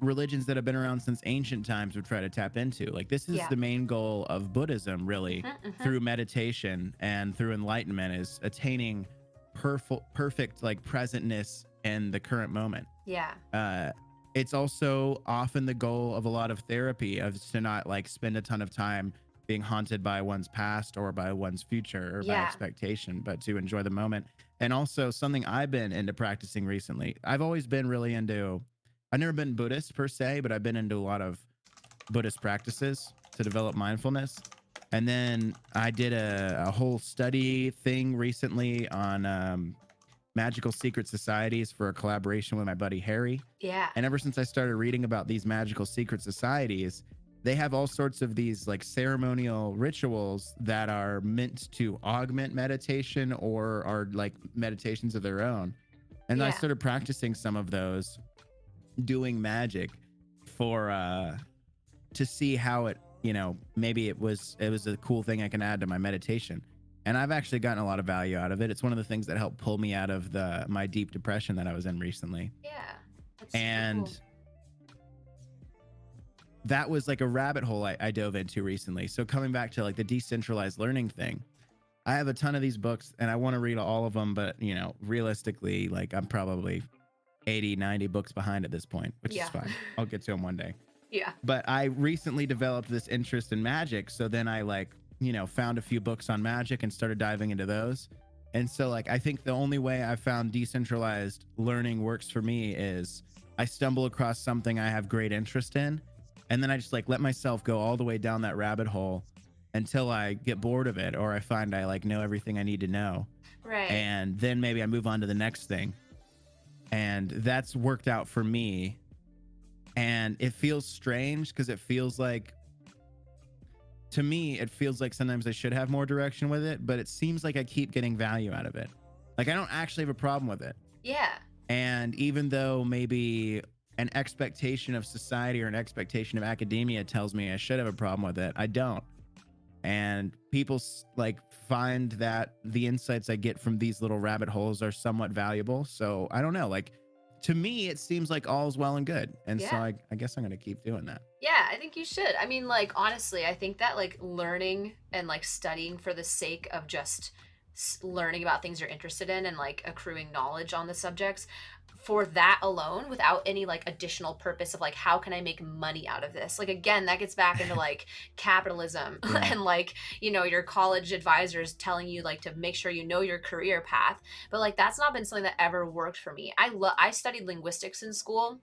religions that have been around since ancient times would try to tap into. Like this is Yeah. the main goal of Buddhism, really, Hmm. Hmm. through meditation and through enlightenment, is attaining perfect like presentness in the current moment. Yeah. uh it's also often the goal of a lot of therapy, of to not like spend a ton of time being haunted by one's past or by one's future or by Yeah. expectation, but to enjoy the moment. And also something I've been into practicing recently, I've always been really into, I've never been Buddhist per se, but I've been into a lot of Buddhist practices to develop mindfulness. And then I did a whole study thing recently on magical secret societies for a collaboration with my buddy Harry. Yeah. And ever since I started reading about these magical secret societies, they have all sorts of these like ceremonial rituals that are meant to augment meditation or are like meditations of their own. And I Yeah. started practicing some of those, doing magic for to see how it, maybe it was a cool thing I can add to my meditation. And I've actually gotten a lot of value out of it. It's one of the things that helped pull me out of the my deep depression that I was in recently. Yeah. That's super And cool. that was like a rabbit hole I dove into recently. So coming back to like the decentralized learning thing, I have a ton of these books and I want to read all of them, but realistically, like I'm probably 80, 90 books behind at this point, which is Yeah. fine. I'll get to them one day. Yeah. But I recently developed this interest in magic. So then I like, found a few books on magic and started diving into those. And so like I think the only way I found decentralized learning works for me is I stumble across something I have great interest in, and then I just like let myself go all the way down that rabbit hole until I get bored of it, or I find I like know everything I need to know. Right. And then maybe I move on to the next thing. And that's worked out for me. And it feels strange because it feels like, to me, it feels like sometimes I should have more direction with it, but it seems like I keep getting value out of it. Like I don't actually have a problem with it. Yeah. And even though maybe an expectation of society or an expectation of academia tells me I should have a problem with it, I don't. And people like find that the insights I get from these little rabbit holes are somewhat valuable. So I don't know, like to me, it seems like all's well and good. And so Yeah. I guess I'm going to keep doing that. Yeah, I think you should. I mean, like, honestly, I think that, like, learning and, like, studying for the sake of just learning about things you're interested in and, like, accruing knowledge on the subjects, for that alone, without any, like, additional purpose of, like, how can I make money out of this? Like, again, that gets back into, like, capitalism Yeah. and, like, you know, your college advisors telling you, like, to make sure you know your career path. But, like, that's not been something that ever worked for me. I studied linguistics in school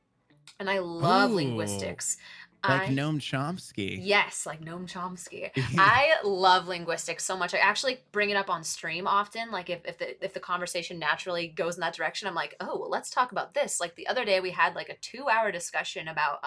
and I love Ooh, linguistics. like I Noam Chomsky. Yes, like Noam Chomsky. I love linguistics so much. I actually bring it up on stream often. Like if the conversation naturally goes in that direction, I'm like, oh, well, let's talk about this. Like the other day we had like a 2 hour discussion about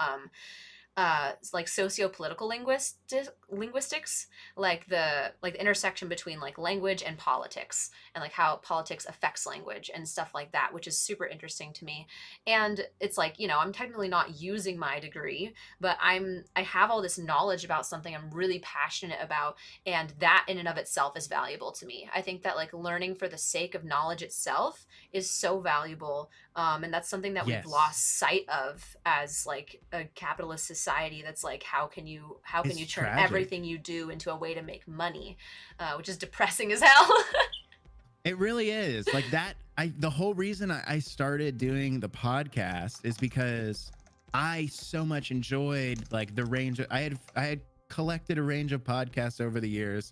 like socio-political linguistics, like the intersection between like language and politics, and like how politics affects language and stuff like that, which is super interesting to me. And it's like, you know, I'm technically not using my degree, but I have all this knowledge about something I'm really passionate about, and that in and of itself is valuable to me. I think that like learning for the sake of knowledge itself is so valuable, and that's something that we've Yes. lost sight of as like a capitalist society. That's like, how can you It's turn tragic. everything you do into a way to make money, which is depressing as hell. It really is. Like that, the whole reason I started doing the podcast is because I so much enjoyed like the range of, I had collected a range of podcasts over the years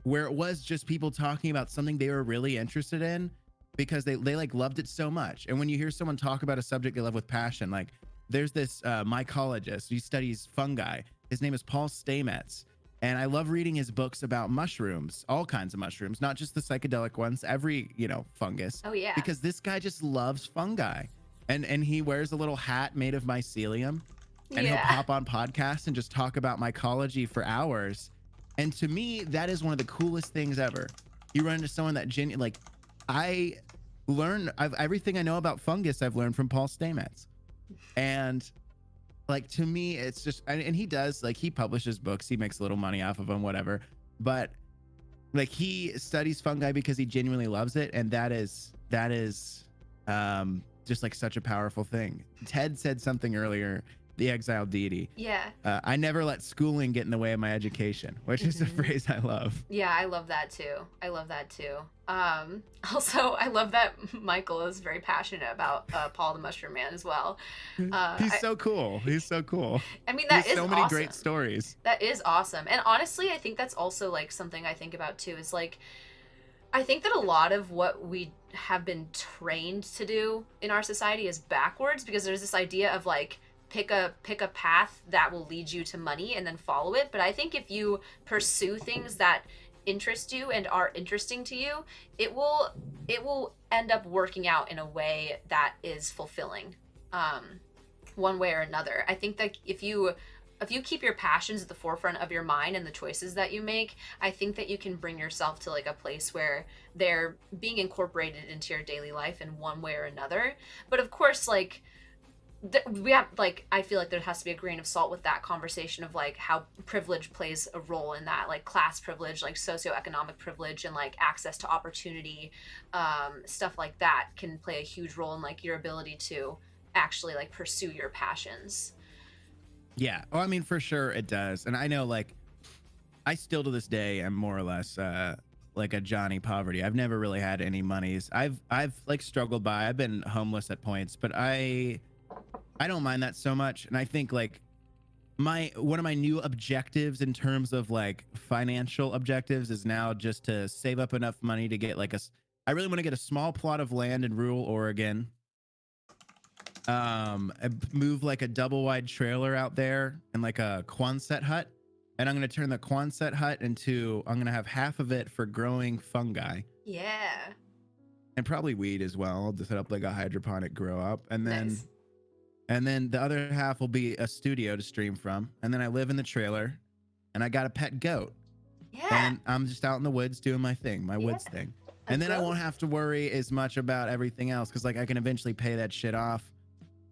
where it was just people talking about something they were really interested in because they like loved it so much. And when you hear someone talk about a subject they love with passion, like there's this mycologist, he studies fungi. His name is Paul Stamets, And I love reading his books about mushrooms, all kinds of mushrooms, not just the psychedelic ones, every, fungus, Oh yeah. because this guy just loves fungi. And he wears a little hat made of mycelium, and he'll Yeah. pop on podcasts and just talk about mycology for hours. And to me, that is one of the coolest things ever. You run into someone that like I everything I know about fungus I've learned from Paul Stamets. And like, to me, it's just, and he does, like, he publishes books, he makes a little money off of them, whatever, but like, he studies fungi because he genuinely loves it, and that is just like such a powerful thing. Ted said something earlier, the exiled deity. Yeah. I never let schooling get in the way of my education, which is a phrase I love. Yeah, I love that too. I love that too. Also, I love that Michael is very passionate about Paul the Mushroom Man as well. He's I, so cool. He's so cool. I mean, He that has is so many awesome. great stories. That is awesome. And honestly, I think that's also like something I think about too is like, I think that a lot of what we have been trained to do in our society is backwards, because there's this idea of like pick a path that will lead you to money and then follow it. But I think if you pursue things that interest you and are interesting to you, it will end up working out in a way that is fulfilling, um one way or another. I think that if you keep your passions at the forefront of your mind and the choices that you make, I think that you can bring yourself to like a place where they're being incorporated into your daily life in one way or another. But of course, like, we have, like, I feel like there has to be a grain of salt with that conversation of like how privilege plays a role in that, like class privilege, like socioeconomic privilege, and like access to opportunity, stuff like that can play a huge role in like your ability to actually like pursue your passions. Yeah. Oh, I mean, for sure it does. And I know, like, I still to this day am more or less like a Johnny Poverty. I've never really had any monies. I've like struggled by. I've been homeless at points, but I don't mind that so much. And I think like my one of my new objectives in terms of like financial objectives is now just to save up enough money to get like I really want to get a small plot of land in rural Oregon, move like a double wide trailer out there and like a Quonset hut, and I'm going to turn the Quonset hut into, I'm going to have half of it for growing fungi Yeah. and probably weed as well. I'll just set up like a hydroponic grow up, Nice. and then the other half will be a studio to stream from, and then I live in the trailer, and I got a pet goat, Yeah. and I'm just out in the woods doing my thing, my Yeah. woods thing. A And then I goat. won't have to worry as much about everything else, because like I can eventually pay that shit off.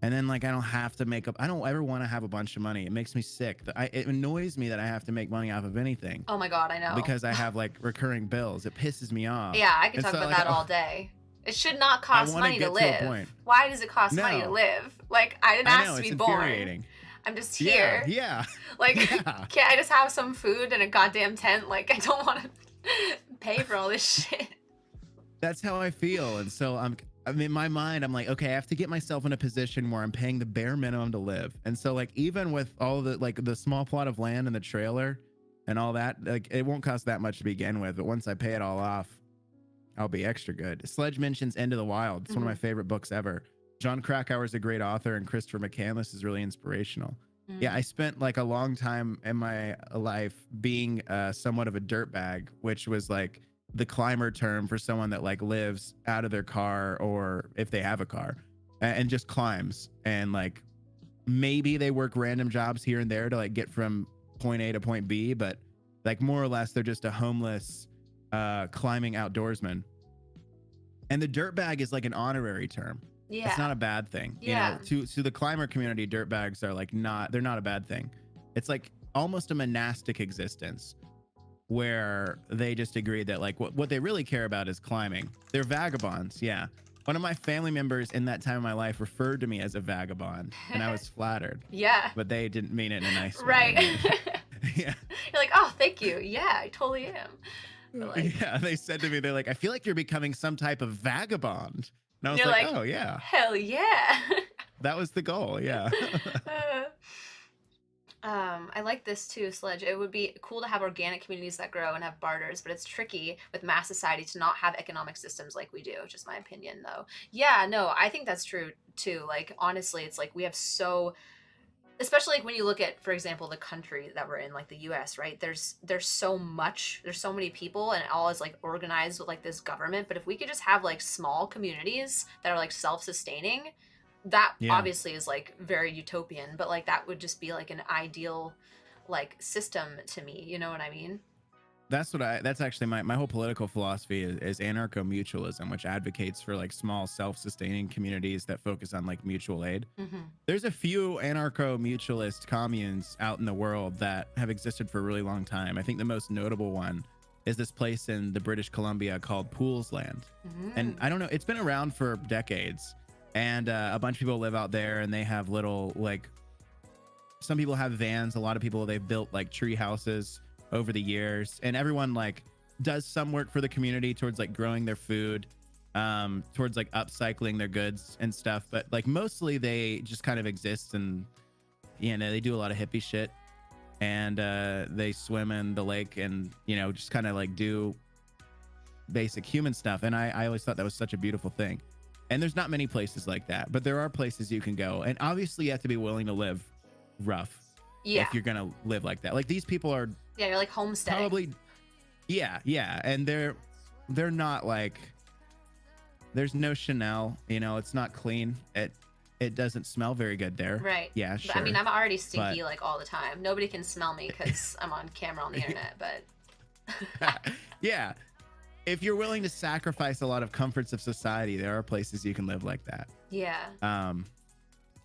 And then like I don't have to make up. I don't ever want to have a bunch of money. It makes me sick. It annoys me that I have to make money off of anything Oh my god, I know. because I have like recurring bills. It pisses me off. Yeah, I could And talk so about like that all day. It should not I cost want to money to get to a live. point. Why does it cost money to No, live? Like, I didn't I ask know to it's be born. infuriating. I'm just Yeah, here. yeah, Like, yeah. can't I just have some food and a goddamn tent? Like, I don't want to pay for all this shit. That's how I feel. And so I'm in my mind, I'm like, okay, I have to get myself in a position where I'm paying the bare minimum to live. And so like even with all the like the small plot of land and the trailer and all that, like it won't cost that much to begin with. But once I pay it all off, I'll be extra good. Sledge mentions End of the Wild. It's one of my Mm-hmm. favorite books ever. John Krakauer is a great author, and Christopher McCandless is really inspirational. Yeah, Mm. I spent like a long time in my life being somewhat of a dirtbag, which was like the climber term for someone that like lives out of their car, or if they have a car, and just climbs, and like maybe they work random jobs here and there to like get from point A to point B, but like more or less they're just a homeless climbing outdoorsman. And the dirtbag is like an honorary term. It's Yeah. not a bad thing. You Yeah. know, to the climber community, dirtbags are like they're not a bad thing. It's like almost a monastic existence where they just agree that like what they really care about is climbing. They're vagabonds, yeah. One of my family members in that time of my life referred to me as a vagabond, and I was flattered, Yeah. but they didn't mean it in a nice way. Right. Yeah. You're like, oh, thank you. Yeah, I totally am. But like, Yeah, they said to me, they're like, I feel like you're becoming some type of vagabond. And I and was you're like, like, oh, yeah, hell yeah. that was the goal. Yeah. Uh, I like this too, Sledge. It would be cool to have organic communities that grow and have barters, but it's tricky with mass society to not have economic systems like we do. Just my opinion, though. Yeah, no, I think that's true too. Like, honestly, it's like we have so especially like when you look at, for example, the country that we're in, like the US, right? There's so much, there's so many people, and it all is like organized with like this government. But if we could just have like small communities that are like self-sustaining, that Yeah. obviously is like very utopian, but like that would just be like an ideal like system to me, you know what I mean? That's actually my whole political philosophy is anarcho-mutualism, which advocates for like small self-sustaining communities that focus on like mutual aid. Hmm. There's a few anarcho-mutualist communes out in the world that have existed for a really long time. I think the most notable one is this place in the British Columbia called Pools Land. And Mm. I don't know, it's been around for decades. And a bunch of people live out there, and they have little like, some people have vans. A lot of people, they've built like tree houses over the years, and everyone like does some work for the community towards like growing their food, towards like upcycling their goods and stuff. But like mostly they just kind of exist, and you know, they do a lot of hippie shit, and they swim in the lake, and you know, just kind of like do basic human stuff. And I always thought that was such a beautiful thing. And there's not many places like that, but there are places you can go. And obviously you have to be willing to live rough Yeah. if you're gonna live like that. Like these people are Yeah, you're like homesteading. probably, yeah, and they're not like, there's no Chanel, you know, it's not clean. It doesn't smell very good there. Right. Yeah, But I mean, sure. I'm already But stinky like all the time. Nobody can smell me because I'm on camera on the internet, but yeah, if you're willing to sacrifice a lot of comforts of society, there are places you can live like that. yeah. Um,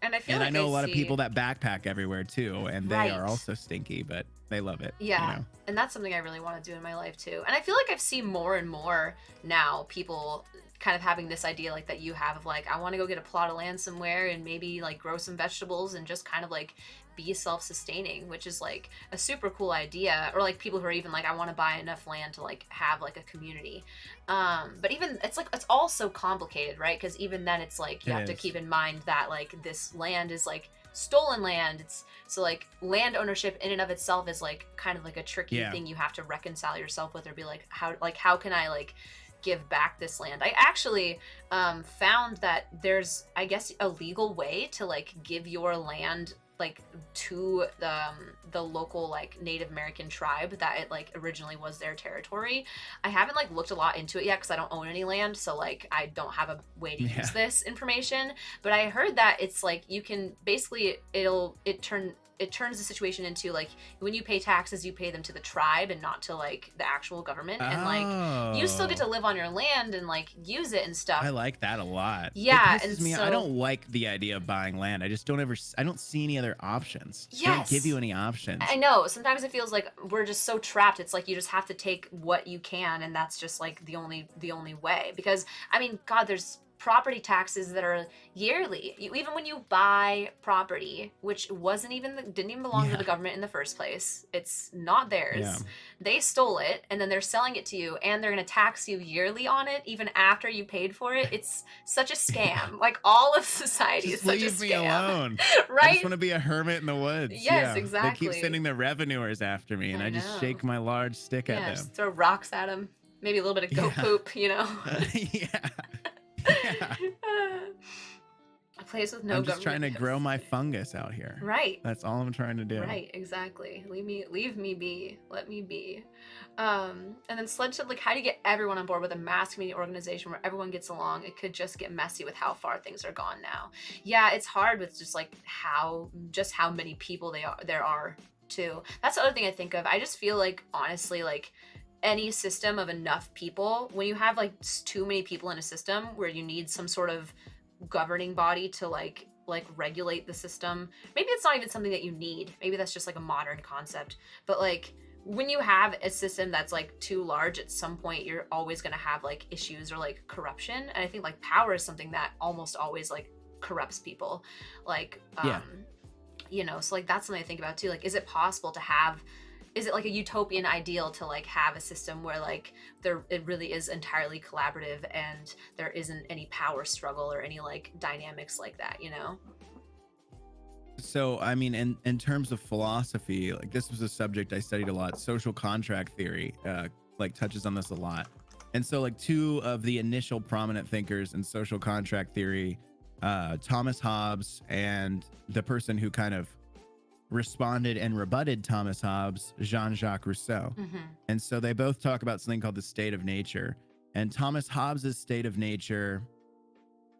And I feel and I like know I a lot of see people that backpack everywhere too, and they are right. also stinky, but they love it, you Yeah. know? And that's something I really want to do in my life too. And I feel like I've seen more and more now people kind of having this idea like that you have of like, I want to go get a plot of land somewhere and maybe like grow some vegetables and just kind of like be self-sustaining, which is like a super cool idea. Or like people who are even like, I want to buy enough land to like have like a community. But even it's like it's all so complicated, right? Because even then it's like you It have to is. keep in mind that like this land is like stolen land. It's so like land ownership in and of itself is like kind of like a tricky Yeah. thing you have to reconcile yourself with, or be like how can I like give back this land? I actually found that there's, I guess, a legal way to like give your land like to the local like Native American tribe that it like originally was their territory. I haven't like looked a lot into it yet because I don't own any land, so like I don't have a way to Yeah. use this information. But I heard that it's like you can basically it turns the situation into like when you pay taxes, you pay them to the tribe and not to like the actual government, and like you still get Oh. to live on your land and like use it and stuff. I like that a lot. It Yeah, and pisses me. I so don't like the idea of buying land. I just don't ever. I don't see any other options. They don't give yes, you any options. I know. Sometimes it feels like we're just so trapped. It's like you just have to take what you can, and that's just like the only way. Because I mean, God, there's property taxes that are yearly. Even when you buy property, which didn't even belong to Yeah. the government in the first place. It's not Yeah. theirs. They stole it, and then they're selling it to you, and they're gonna tax you yearly on it, even after you paid for it. It's such a Yeah. scam. Like all of society is Just such a leave me scam, alone. I just right? want to be a hermit in the woods. Yes, Yeah. They keep exactly. sending the revenuers after me, and I I just know. shake my large stick at Yeah, them. just throw rocks at them. Maybe a little bit of goat Yeah. poop, you know? Yeah. Yeah. A place with no I'm just government trying to grow my custody. fungus out here. Right. That's all I'm trying to do. Right, exactly. Leave me be. Let me be. And then Sledge said, like, how do you get everyone on board with a mass community organization where everyone gets along? It could just get messy with how far things are gone now. Yeah, it's hard with just like how many people there are too. That's the other thing I think of. I just feel like honestly, like any system of enough people, when you have like too many people in a system where you need some sort of governing body to like regulate the system. Maybe it's not even something that you need. Maybe that's just like a modern concept. But like when you have a system that's like too large, at some point you're always going to have like issues or like corruption. And I think like power is something that almost always like corrupts people. Like Yeah. so like that's something I think about too. Like, is it possible to have, is it like a utopian ideal to like have a system where like it really is entirely collaborative and there isn't any power struggle or any like dynamics like that? So, I mean, in terms of philosophy, like this was a subject I studied a lot. Social contract theory, like touches on this a lot. And so, like two of the initial prominent thinkers in social contract theory, Thomas Hobbes and the person who kind of responded and rebutted Thomas Hobbes, Jean-Jacques Rousseau. Mm-hmm. And so they both talk about something called the state of nature. And Thomas Hobbes's state of nature,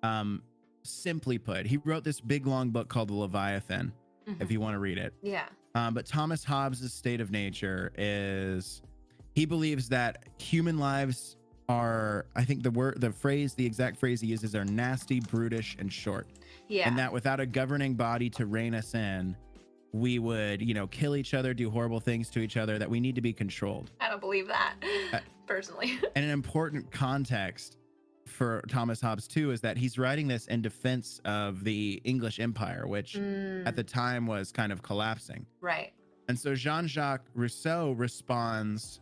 um, simply put, he wrote this big long book called The Leviathan, if Mm-hmm. you want to read it. Yeah. But Thomas Hobbes's state of nature is, he believes that human lives are, I think the exact phrase he uses are nasty, brutish, and short. Yeah. And that without a governing body to rein us in, we would, kill each other, do horrible things to each other, that we need to be controlled. I don't believe that, Uh, personally. And an important context for Thomas Hobbes too is that he's writing this in defense of the English Empire, which at the time was kind of collapsing. Right. And so Jean-Jacques Rousseau responds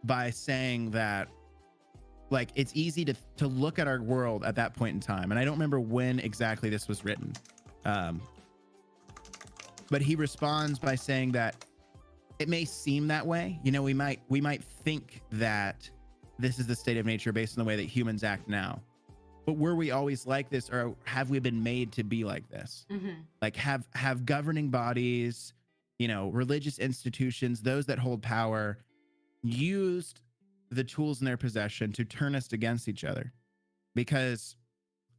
by saying that, like, it's easy to look at our world at that point in time. And I don't remember when exactly this was written. But he responds by saying that it may seem that way. We might think that this is the state of nature based on the way that humans act now. But were we always like this, or have we been made to be like this? Mm-hmm. Like have governing bodies, religious institutions, those that hold power, used the tools in their possession to turn us against each other. Because,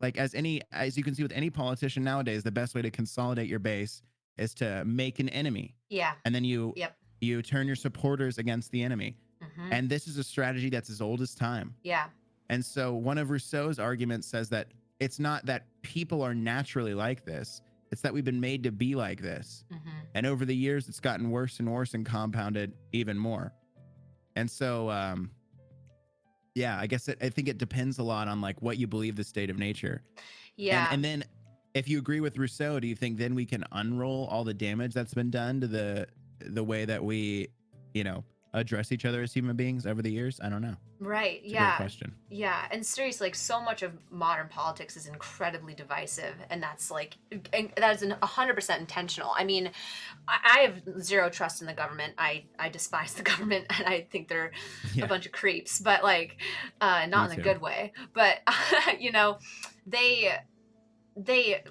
like, as you can see with any politician nowadays, the best way to consolidate your base is to make an enemy. Yeah. And then you turn your supporters against the enemy. Mm-hmm. And this is a strategy that's as old as time. Yeah. And so one of Rousseau's arguments says that it's not that people are naturally like this, it's that we've been made to be like this. Mm-hmm. And over the years, it's gotten worse and worse and compounded even more. And so, I guess I think it depends a lot on, like, what you believe the state of nature. Yeah. And then if you agree with Rousseau, do you think then we can unroll all the damage that's been done to the way that we, address each other as human beings over the years? I don't know. Right. It's a great question. Yeah. And seriously, like, so much of modern politics is incredibly divisive, and that's that is 100% intentional. I mean, I have zero trust in the government. I despise the government, and I think they're a bunch of creeps, but, like, not in a good way. But they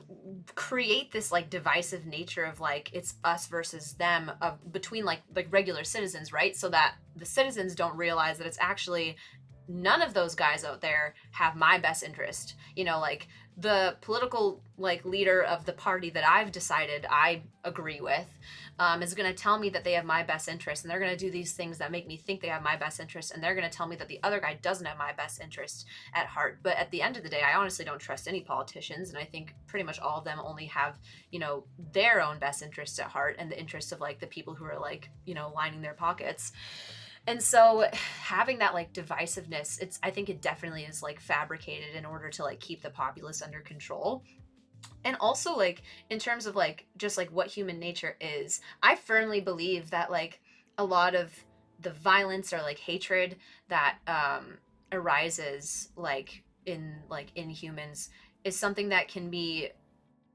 create this, like, divisive nature of, like, it's us versus them, of between like regular citizens, right? So that the citizens don't realize that it's actually none of those guys out there have my best interest. Like, the political, like, leader of the party that I've decided I agree with is going to tell me that they have my best interest, and they're going to do these things that make me think they have my best interest, and they're going to tell me that the other guy doesn't have my best interest at heart. But at the end of the day, I honestly don't trust any politicians, and I think pretty much all of them only have, their own best interests at heart, and the interests of, like, the people who are, like, lining their pockets. And so having that, like, divisiveness, I think it definitely is, like, fabricated in order to, like, keep the populace under control. And also, like, in terms of, like, just, like, what human nature is, I firmly believe that, like, a lot of the violence or, like, hatred that arises, like, in humans is something that can be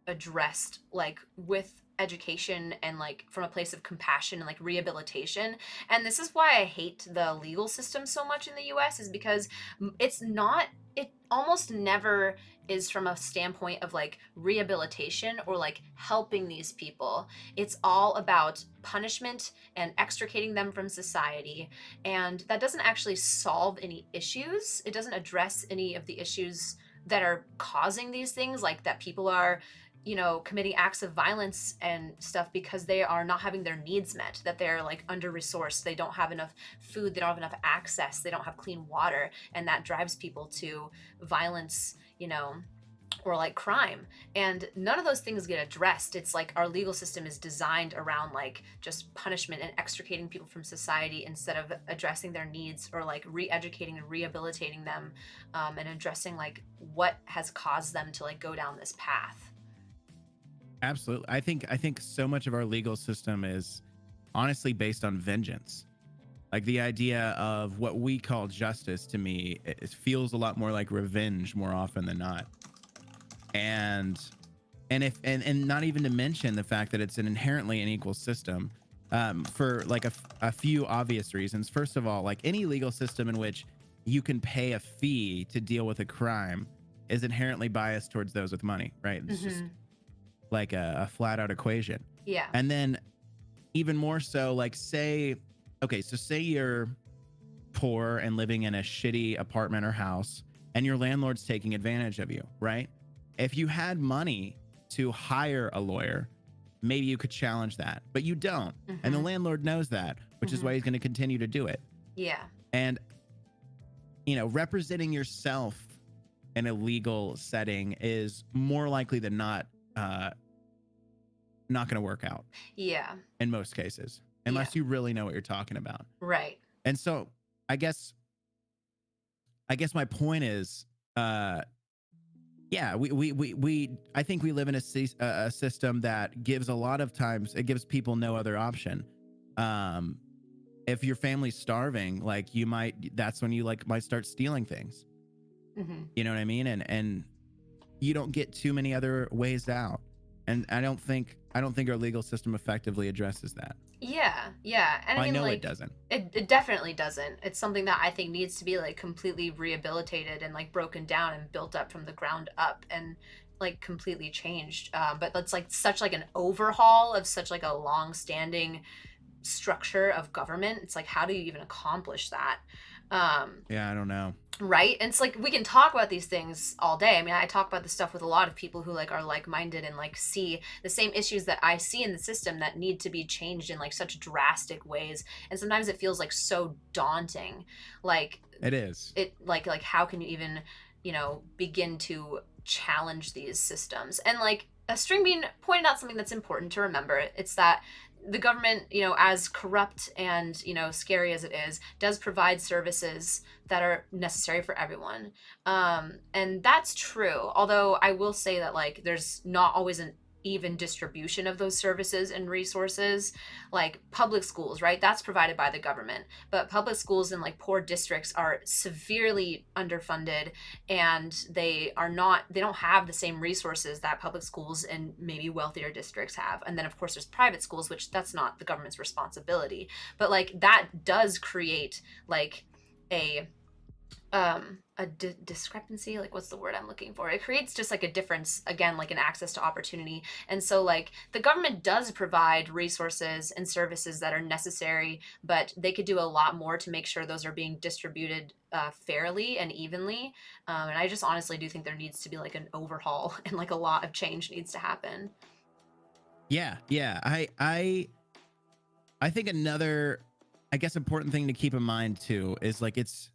addressed, like, with education and, like, from a place of compassion and, like, rehabilitation. And this is why I hate the legal system so much in the US, is because it almost never is from a standpoint of, like, rehabilitation or, like, helping these people. It's all about punishment and extricating them from society, and that doesn't actually solve any issues. It doesn't address any of the issues that are causing these things, like that people are committing acts of violence and stuff because they are not having their needs met, that they're, like, under-resourced, they don't have enough food, they don't have enough access, they don't have clean water, and that drives people to violence, or, like, crime. And none of those things get addressed. It's like our legal system is designed around, like, just punishment and extricating people from society instead of addressing their needs, or, like, re-educating and rehabilitating them, and addressing, like, what has caused them to, like, go down this path. Absolutely. I think so much of our legal system is honestly based on vengeance. Like, the idea of what we call justice, to me, it feels a lot more like revenge more often than not. And not even to mention the fact that it's an inherently unequal system, for, like, a few obvious reasons. First of all, like, any legal system in which you can pay a fee to deal with a crime is inherently biased towards those with money, right? It's just like a flat out equation. Yeah. And then even more so, like, say, okay, so say you're poor and living in a shitty apartment or house, and your landlord's taking advantage of you, right? If you had money to hire a lawyer, maybe you could challenge that, but you don't. And the Mm-hmm. landlord knows that, which is Mm-hmm. why he's going to continue to do it. Yeah. And, representing yourself in a legal setting is more likely than not going to work out Yeah. in most cases, Yeah. unless you really know what you're talking about. Right. And so I guess my point is, uh, yeah, we I think we live in a system that gives a lot of times, it gives people no other option. Um, if your family's starving, like, that's when you like might start stealing things. Mm-hmm. You know what I mean? And you don't get too many other ways out. And I don't think our legal system effectively addresses that. Yeah, yeah. And I I mean, know it like, doesn't. it definitely doesn't. It's something that I think needs to be like completely rehabilitated and like broken down and built up from the ground up and like completely changed. But that's like such like an overhaul of such like a long-standing structure of government. It's like, how do you even accomplish that? Um, Yeah, I don't know. right, and it's like we can talk about these things all day. I mean, I talk about this stuff with a lot of people who like are like-minded and like see the same issues that I see in the system that need to be changed in like such drastic ways, and sometimes it feels like so daunting, like It is. it like how can you even begin to challenge these systems. And like a string bean pointed out something that's important to remember. It's that the government, as corrupt and scary as it is, does provide services that are necessary for everyone. And that's true, although I will say that like there's not always an even distribution of those services and resources. Like public schools, right, that's provided by the government, but public schools in like poor districts are severely underfunded, and they don't have the same resources that public schools in maybe wealthier districts have. And then of course there's private schools, which that's not the government's responsibility, but like that does create like a discrepancy. Like, what's the word I'm looking for? It creates just like a difference, again, like an access to opportunity. And so like the government does provide resources and services that are necessary, but they could do a lot more to make sure those are being distributed fairly and evenly. And I just honestly do think there needs to be like an overhaul and like a lot of change needs to happen. Yeah, yeah. I think another, I guess, important thing to keep in mind too is like, it's,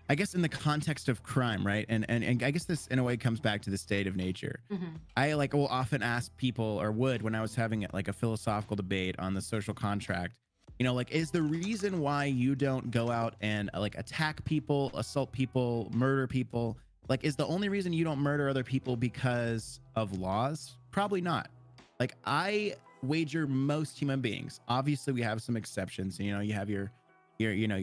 I guess, in the context of crime, right? And I guess this in a way comes back to the state of nature. Mm-hmm. I like will often ask people, or would when I was having like a philosophical debate on the social contract, like, is the reason why you don't go out and like attack people, assault people, murder people, like, is the only reason you don't murder other people because of laws? Probably not. Like, I wager most human beings, obviously we have some exceptions, you have your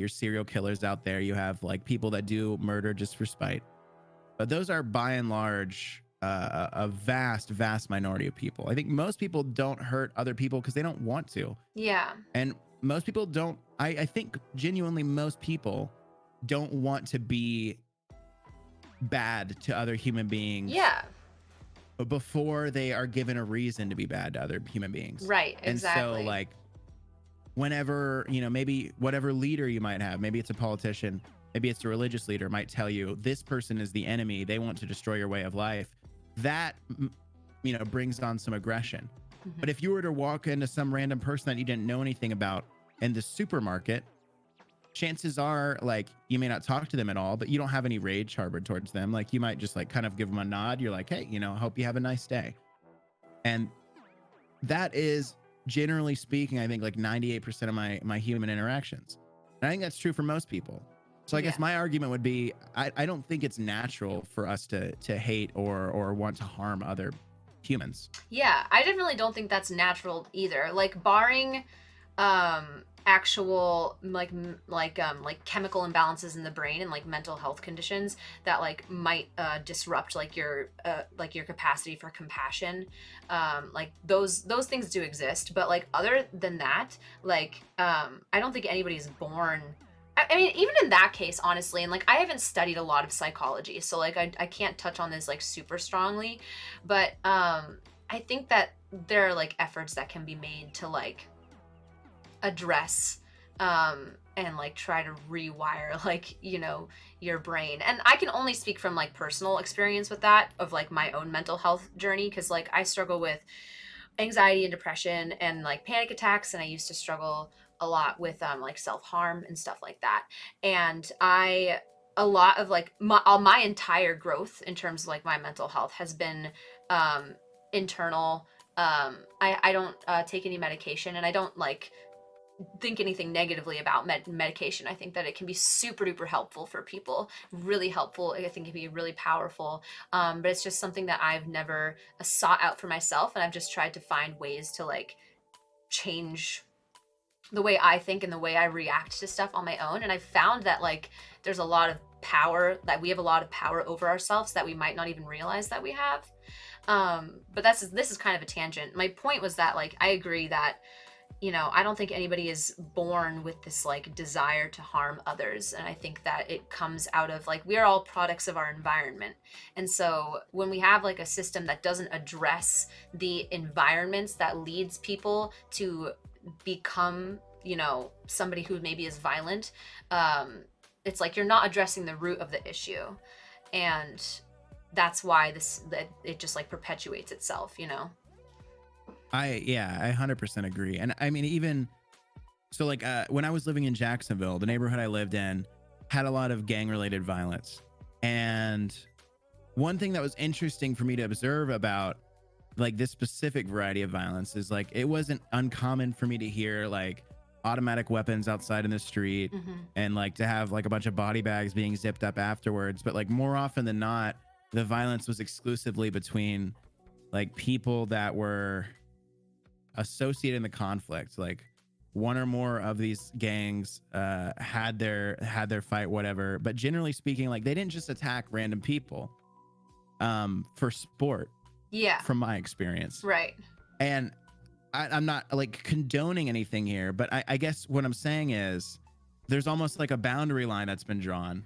serial killers out there, you have like people that do murder just for spite, but those are by and large a vast minority of people. I think most people don't hurt other people because they don't want to. Yeah. And most people don't, I think genuinely most people don't want to be bad to other human beings Yeah. before they are given a reason to be bad to other human beings. Right. And so Exactly. like, whenever, maybe whatever leader you might have, maybe it's a politician, maybe it's a religious leader, might tell you this person is the enemy, they want to destroy your way of life, that brings on some aggression. Mm-hmm. But if you were to walk into some random person that you didn't know anything about in the supermarket, chances are like you may not talk to them at all, but you don't have any rage harbored towards them. Like, you might just like kind of give them a nod, you're like, hey, I hope you have a nice day. And that is, generally speaking, I think like 98% of my human interactions. And I think that's true for most people. So I Yeah. guess my argument would be, I don't think it's natural for us to hate or want to harm other humans. Yeah, I definitely don't think that's natural either. Like barring actual like chemical imbalances in the brain and like mental health conditions that like might disrupt like your capacity for compassion. Like those things do exist, but like other than that, like I don't think anybody's born. I mean, even in that case, honestly, and like I haven't studied a lot of psychology, so like I can't touch on this like super strongly, but I think that there are like efforts that can be made to like address and like try to rewire like your brain. And I can only speak from like personal experience with that, of like my own mental health journey, because like I struggle with anxiety and depression and like panic attacks, and I used to struggle a lot with like self-harm and stuff like that. And I a lot of like my entire growth in terms of like my mental health has been um internal. I don't take any medication, and I don't like think anything negatively about medication. I think that it can be super duper helpful for people, really helpful. I think it can be really powerful. But it's just something that I've never sought out for myself, and I've just tried to find ways to like change the way I think and the way I react to stuff on my own. And I found that like there's a lot of power, that we have a lot of power over ourselves that we might not even realize that we have. But this is kind of a tangent. My point was that like I agree that I don't think anybody is born with this like desire to harm others. And I think that it comes out of like, we are all products of our environment. And so when we have like a system that doesn't address the environments that leads people to become, somebody who maybe is violent, it's like you're not addressing the root of the issue. And that's why that it just like perpetuates itself. I 100% agree. And I mean, even so, like when I was living in Jacksonville, the neighborhood I lived in had a lot of gang related violence. And one thing that was interesting for me to observe about like this specific variety of violence is like it wasn't uncommon for me to hear like automatic weapons outside in the street, Hmm. and like to have like a bunch of body bags being zipped up afterwards. But like more often than not, the violence was exclusively between like people that were associated in the conflict. Like one or more of these gangs had their fight, whatever. But generally speaking, like they didn't just attack random people for sport, Yeah. from my experience. Right. And I'm not like condoning anything here, but I guess what I'm saying is there's almost like a boundary line that's been drawn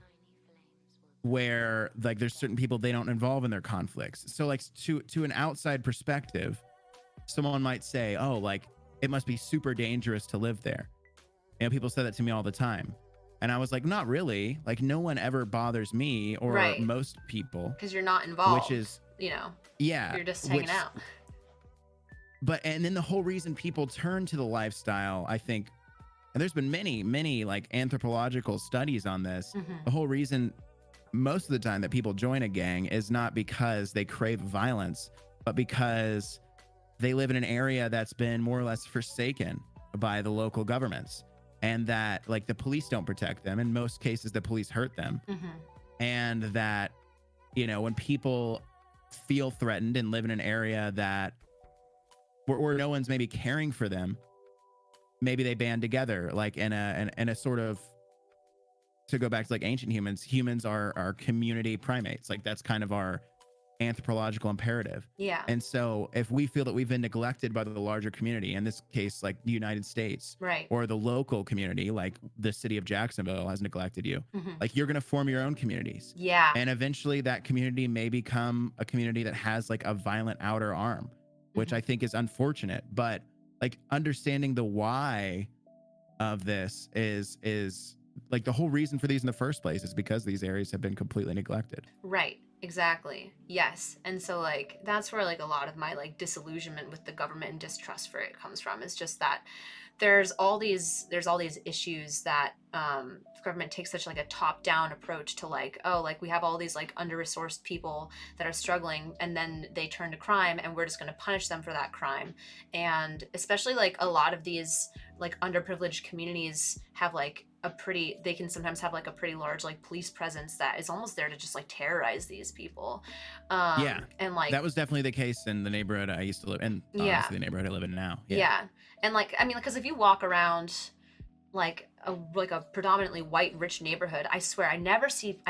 where like there's certain people they don't involve in their conflicts. So like to an outside perspective, someone might say, "Oh, like it must be super dangerous to live there." People say that to me all the time. And I was like, "Not really. Like no one ever bothers me or Right. most people," Because you're not which involved. is yeah, You're just hanging which out. but and then the whole reason people turn to the lifestyle, I think, and there's been many like anthropological studies on this. Hmm. The whole reason most of the time that people join a gang is not because they crave violence, but because they live in an area that's been more or less forsaken by the local governments, and that like the police don't protect them. In most cases, the police hurt them. Hmm. And that, when people feel threatened and live in an area that where no one's maybe caring for them, maybe they band together, like in a sort of, to go back to like ancient humans are community primates. Like that's kind of our anthropological imperative. Yeah. And so if we feel that we've been neglected by the larger community, in this case like the United States, Right. or the local community like the city of Jacksonville has neglected you, Hmm. like you're going to form your own communities. Yeah. And eventually that community may become a community that has like a violent outer arm, which Hmm. I think is unfortunate. But like understanding the why of this is like the whole reason for these in the first place is because these areas have been completely neglected. Right. Exactly. Yes. And so like that's where like a lot of my like disillusionment with the government and distrust for it comes from. Is just that there's all these issues that the government takes such like a top down approach to like, oh, like we have all these like under resourced people that are struggling, and then they turn to crime, and we're just going to punish them for that crime. And especially like a lot of these like underprivileged communities have like they can sometimes have like a pretty large like police presence that is almost there to just like terrorize these people. Yeah, And like that was definitely the case in the neighborhood I used to live in. yeah. Honestly, the neighborhood I live in now. Yeah. Yeah. And like I mean, because if you walk around like like a predominantly white rich neighborhood, I swear I never see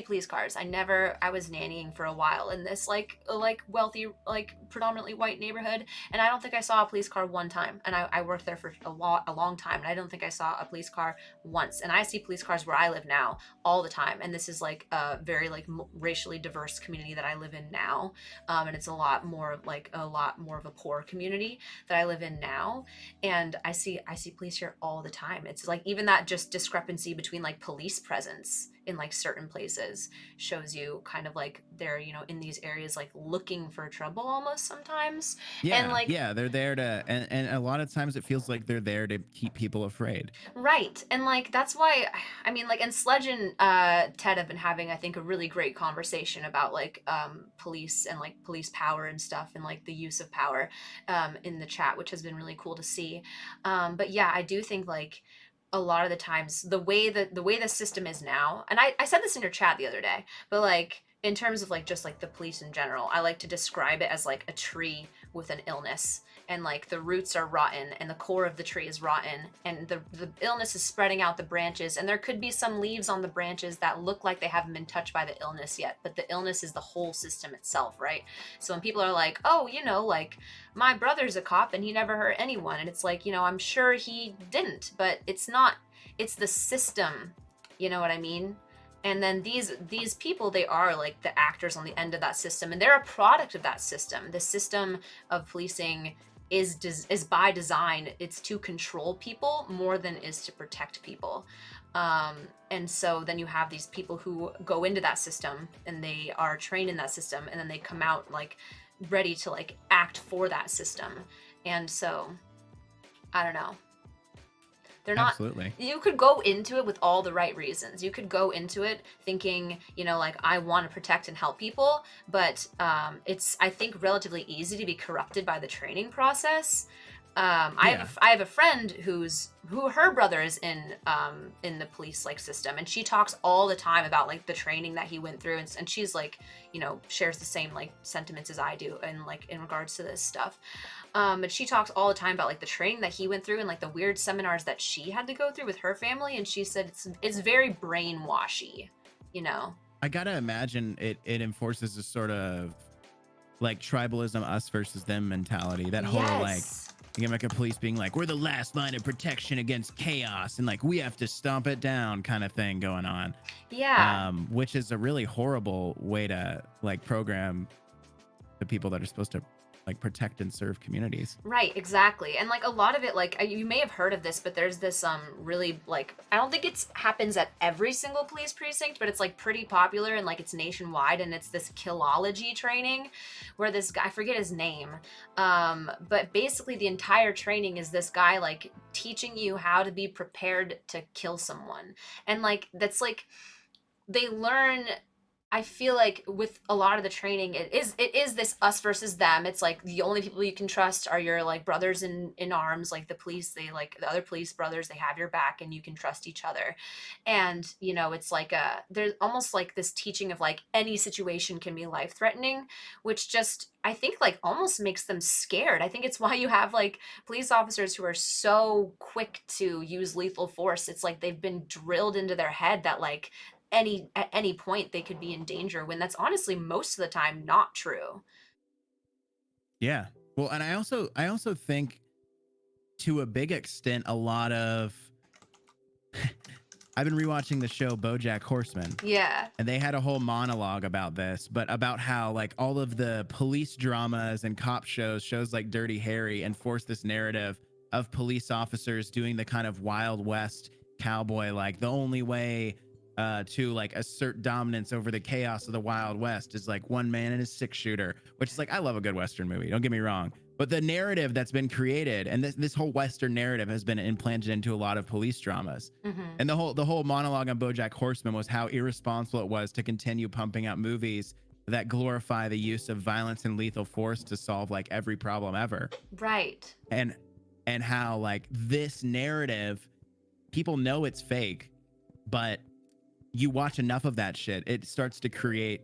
police cars. I was nannying for a while in this like wealthy like predominantly white neighborhood, and I don't think I saw a police car one time. And I worked there for a long time, and I don't think I saw a police car once. And I see police cars where I live now all the time, and this is like a very like racially diverse community that I live in now, and it's a lot more of a poor community that I live in now, and I see police here all the time. It's like even that just discrepancy between like police presence in like certain places shows you kind of like they're in these areas like looking for trouble almost sometimes, and Yeah, like yeah, they're there to, and a lot of times it feels like they're there to keep people afraid. right. And like that's why I mean like and Sledge and Ted have been having I think a really great conversation about like police and like police power and stuff and like the use of power in the chat, which has been really cool to see. But yeah, I do think like a lot of the times the way the system is now, and I said this in your chat the other day, but like in terms of like just like the police in general, I like to describe it as like a tree with an illness, and like the roots are rotten and the core of the tree is rotten, and the illness is spreading out the branches, and there could be some leaves on the branches that look like they haven't been touched by the illness yet, but the illness is the whole system itself, right? So when people are like, oh, like my brother's a cop and he never hurt anyone, and it's like, I'm sure he didn't, but it's not, it's the system, you know what I mean? And then these people, they are like the actors on the end of that system, and they're a product of that system. The system of policing is by design. It's to control people more than is to protect people. And so then you have these people who go into that system and they are trained in that system, and then they come out like ready to like act for that system. And so I don't know, they're not, Absolutely. you could go into it with all the right reasons. You could go into it thinking, like I want to protect and help people, but it's, I think, relatively easy to be corrupted by the training process. Yeah. I have a friend who her brother is in the police like system, and she talks all the time about like the training that he went through, and she's like, shares the same like sentiments as I do, and like in regards to this stuff. But she talks all the time about like the training that he went through and like the weird seminars that she had to go through with her family, and she said it's very brainwashy, you know. I gotta imagine it enforces a sort of like tribalism, us versus them mentality. That whole like, Yes. again, like a police being like, we're the last line of protection against chaos, and like we have to stomp it down, kind of thing going on. Yeah. Which is a really horrible way to like program the people that are supposed to like protect and serve communities. Right, exactly. And like a lot of it, like you may have heard of this, but there's this really like, I don't think it's happens at every single police precinct, but it's like pretty popular, and like it's nationwide, and it's this killology training where this guy, I forget his name, but basically the entire training is this guy like teaching you how to be prepared to kill someone. And like that's like they learn, I feel like with a lot of the training, it is this us versus them. It's like the only people you can trust are your like brothers in arms, like the police. They like the other police brothers. They have your back, and you can trust each other. And it's like there's almost like this teaching of like any situation can be life threatening, which just I think like almost makes them scared. I think it's why you have like police officers who are so quick to use lethal force. It's like they've been drilled into their head that like at any point they could be in danger, when that's honestly most of the time not true. Yeah. Well, and I also think to a big extent, a lot of I've been rewatching the show BoJack Horseman, Yeah. and they had a whole monologue about this, but about how like all of the police dramas and cop shows like Dirty Harry, enforce this narrative of police officers doing the kind of Wild West cowboy, like the only way to like assert dominance over the chaos of the Wild West is like one man and his six shooter, which is like, I love a good Western movie, don't get me wrong. But the narrative that's been created, and this whole Western narrative has been implanted into a lot of police dramas. Mm-hmm. And the whole monologue on BoJack Horseman was how irresponsible it was to continue pumping out movies that glorify the use of violence and lethal force to solve like every problem ever. Right. And how like this narrative, people know it's fake, but you watch enough of that shit, it starts to create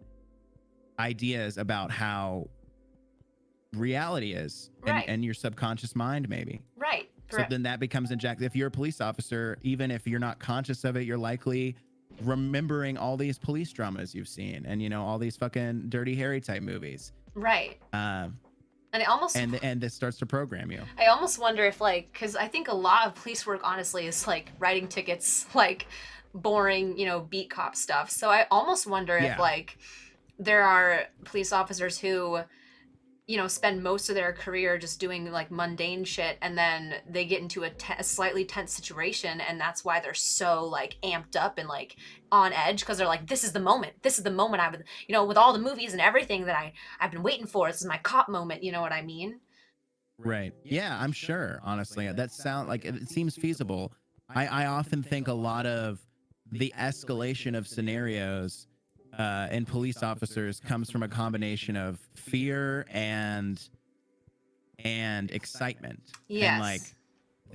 ideas about how reality is, Right. and your subconscious mind maybe. Right. So then that becomes injected. If you're a police officer, even if you're not conscious of it, you're likely remembering all these police dramas you've seen and, you know, all these fucking Dirty Harry type movies. Right. Um, And and this starts to program you. I almost wonder if, like, because I think a lot of police work, honestly, is like writing tickets, like boring, you know, beat cop stuff. So I almost wonder if, Yeah. like, there are police officers who, you know, spend most of their career just doing like mundane shit, and then they get into a slightly tense situation, and that's why they're so like amped up and like on edge, because they're like, this is the moment, I would, you know, with all the movies and everything that I've been waiting for, this is my cop moment, you know what I mean? Right. Yeah, I'm sure. Honestly, that sound like it seems feasible. I often think a lot of the escalation of scenarios in police officers comes from a combination of fear and excitement, and Yes. like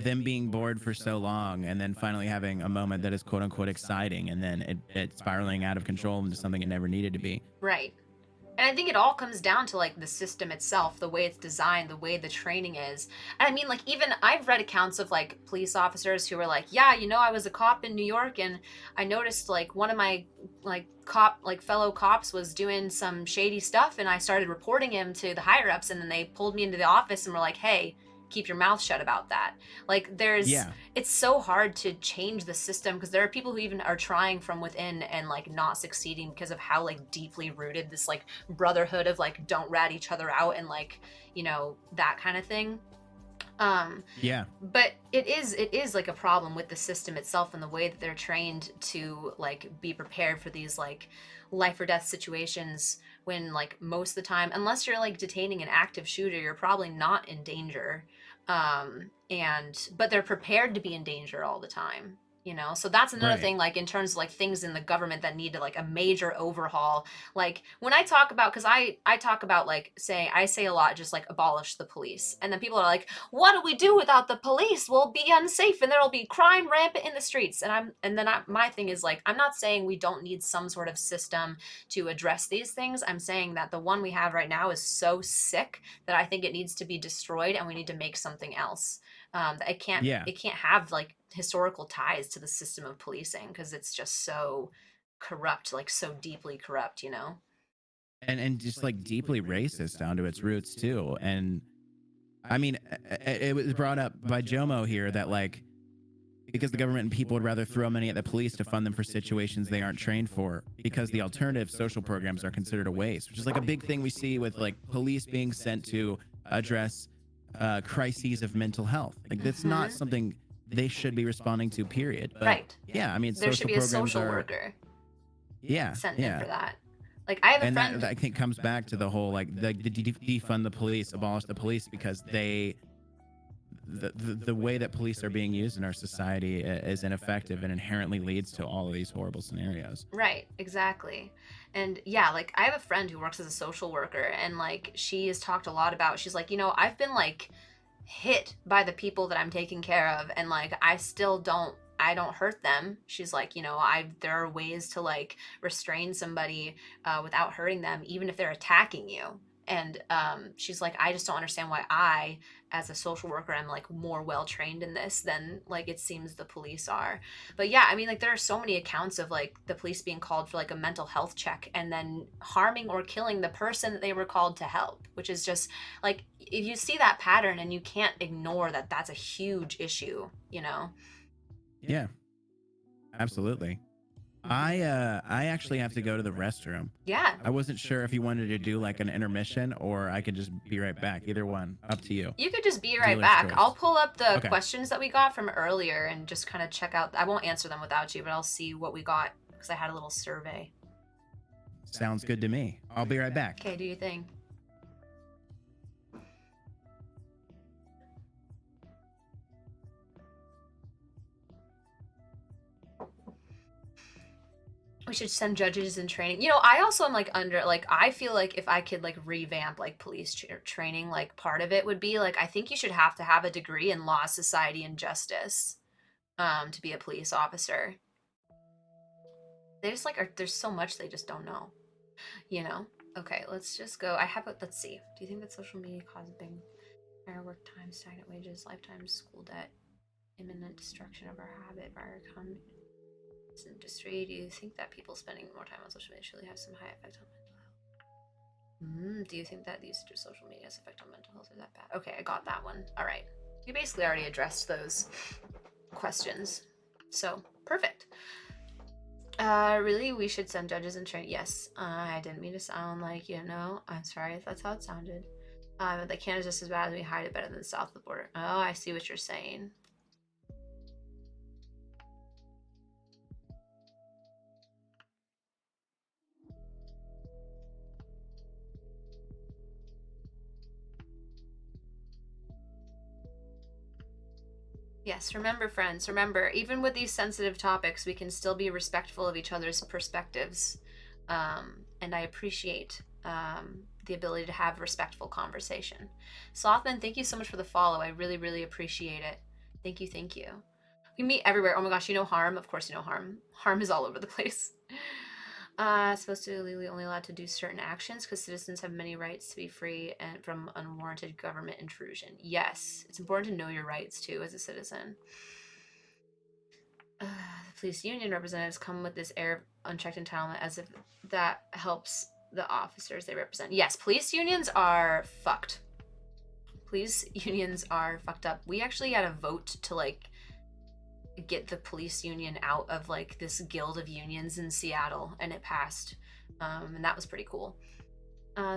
them being bored for so long and then finally having a moment that is quote unquote exciting, and then it spiraling out of control into something it never needed to be. Right. And I think it all comes down to like the system itself, the way it's designed, the way the training is. And I mean, like, even I've read accounts of like police officers who were like, yeah, you know, I was a cop in New York, and I noticed like one of my like fellow cops was doing some shady stuff, and I started reporting him to the higher ups, and then they pulled me into the office and were like, hey, keep your mouth shut about that. Like, Yeah. it's so hard to change the system, because there are people who even are trying from within and like not succeeding because of how like deeply rooted this like brotherhood of like don't rat each other out and like, you know, that kind of thing. Yeah. But it is like a problem with the system itself and the way that they're trained to like be prepared for these like life or death situations, when like most of the time, unless you're like detaining an active shooter, you're probably not in danger. And but they're prepared to be in danger all the time, you know. So that's another Right. thing, like in terms of like things in the government that need to like a major overhaul. Like when I talk about, because I talk about like saying, I say a lot, just like abolish the police, and then people are like, what do we do without the police? We'll be unsafe and there'll be crime rampant in the streets. My thing is like, I'm not saying we don't need some sort of system to address these things. I'm saying that the one we have right now is so sick that I think it needs to be destroyed, and we need to make something else. Yeah. It can't have like historical ties to the system of policing, because it's just so corrupt, like so deeply corrupt, you know. And just like deeply racist down to its roots too. And I mean, it was brought up by Jomo here that like because the government and people would rather throw money at the police to fund them for situations they aren't trained for, because the alternative social programs are considered a waste, which is like a big thing we see with like police being sent to address crises of mental health. Like that's not Mm-hmm. something they should be responding to, period. But Right. yeah, I mean, There should social be a programs social are, worker yeah, sent in yeah. for that. Like I have a And that friend. I think comes back to the whole like the defund the police, abolish the police, because the way that police are being used in our society is ineffective and inherently leads to all of these horrible scenarios. Right, exactly. And yeah, like I have a friend who works as a social worker, and like she has talked a lot about, she's like, you know, I've been like hit by the people that I'm taking care of, and like I don't hurt them. She's like, you know, I there are ways to like restrain somebody without hurting them, even if they're attacking you. And she's like, I just don't understand why I, as a social worker, am like more well trained in this than like it seems the police are. But yeah, I mean, like there are so many accounts of like the police being called for like a mental health check and then harming or killing the person that they were called to help, which is just like, if you see that pattern, and you can't ignore that, that's a huge issue, you know. Yeah, absolutely. I actually have to go to the restroom. Yeah, I wasn't sure if you wanted to do like an intermission or I could just be right back. Either one, up to you. you could just be right Dealer's back. I'll choice. pull up the Okay, questions that we got from earlier and just kind of check out. I won't answer them without you, but I'll see what we got, because I had a little survey. sounds good to me. I'll be right back. Okay, do you think? We should send judges in training. You know, I also am like under, like, I feel like if I could like revamp like police training, like part of it would be like, I think you should have to have a degree in law, society, and justice to be a police officer. They just like are, there's so much they just don't know, you know. Okay, let's just go. I have a, let's see. Do you think that social media causes big? Higher work time, stagnant wages, lifetime school debt, imminent destruction of our habit, our industry. Do you think that people spending more time on social media truly have some high effect on mental health? Do you think that the usage of social media has effect on mental health? Is that bad? Okay, I got that one. All right. You basically already addressed those questions. So, perfect. Really? We should send judges and train. Yes, I didn't mean to sound like, I'm sorry if that's how it sounded. But Canada's just as bad as we hide it better than the south of the border. Oh, I see what you're saying. Yes, remember, friends, remember, even with these sensitive topics, we can still be respectful of each other's perspectives. And I appreciate the ability to have respectful conversation. Slothman, thank you so much for the follow. I really, really appreciate it. Thank you, thank you. We meet everywhere. Oh my gosh, you know Harm? Of course you know Harm. Harm is all over the place. Supposed to legally only allowed to do certain actions because citizens have many rights to be free and from unwarranted government intrusion. Yes, it's important to know your rights too as a citizen. The police union representatives come with this air of unchecked entitlement as if that helps the officers they represent. Yes, police unions are fucked. Police unions are fucked up. We actually had a vote to like get the police union out of like this guild of unions in Seattle, and it passed, and that was pretty cool.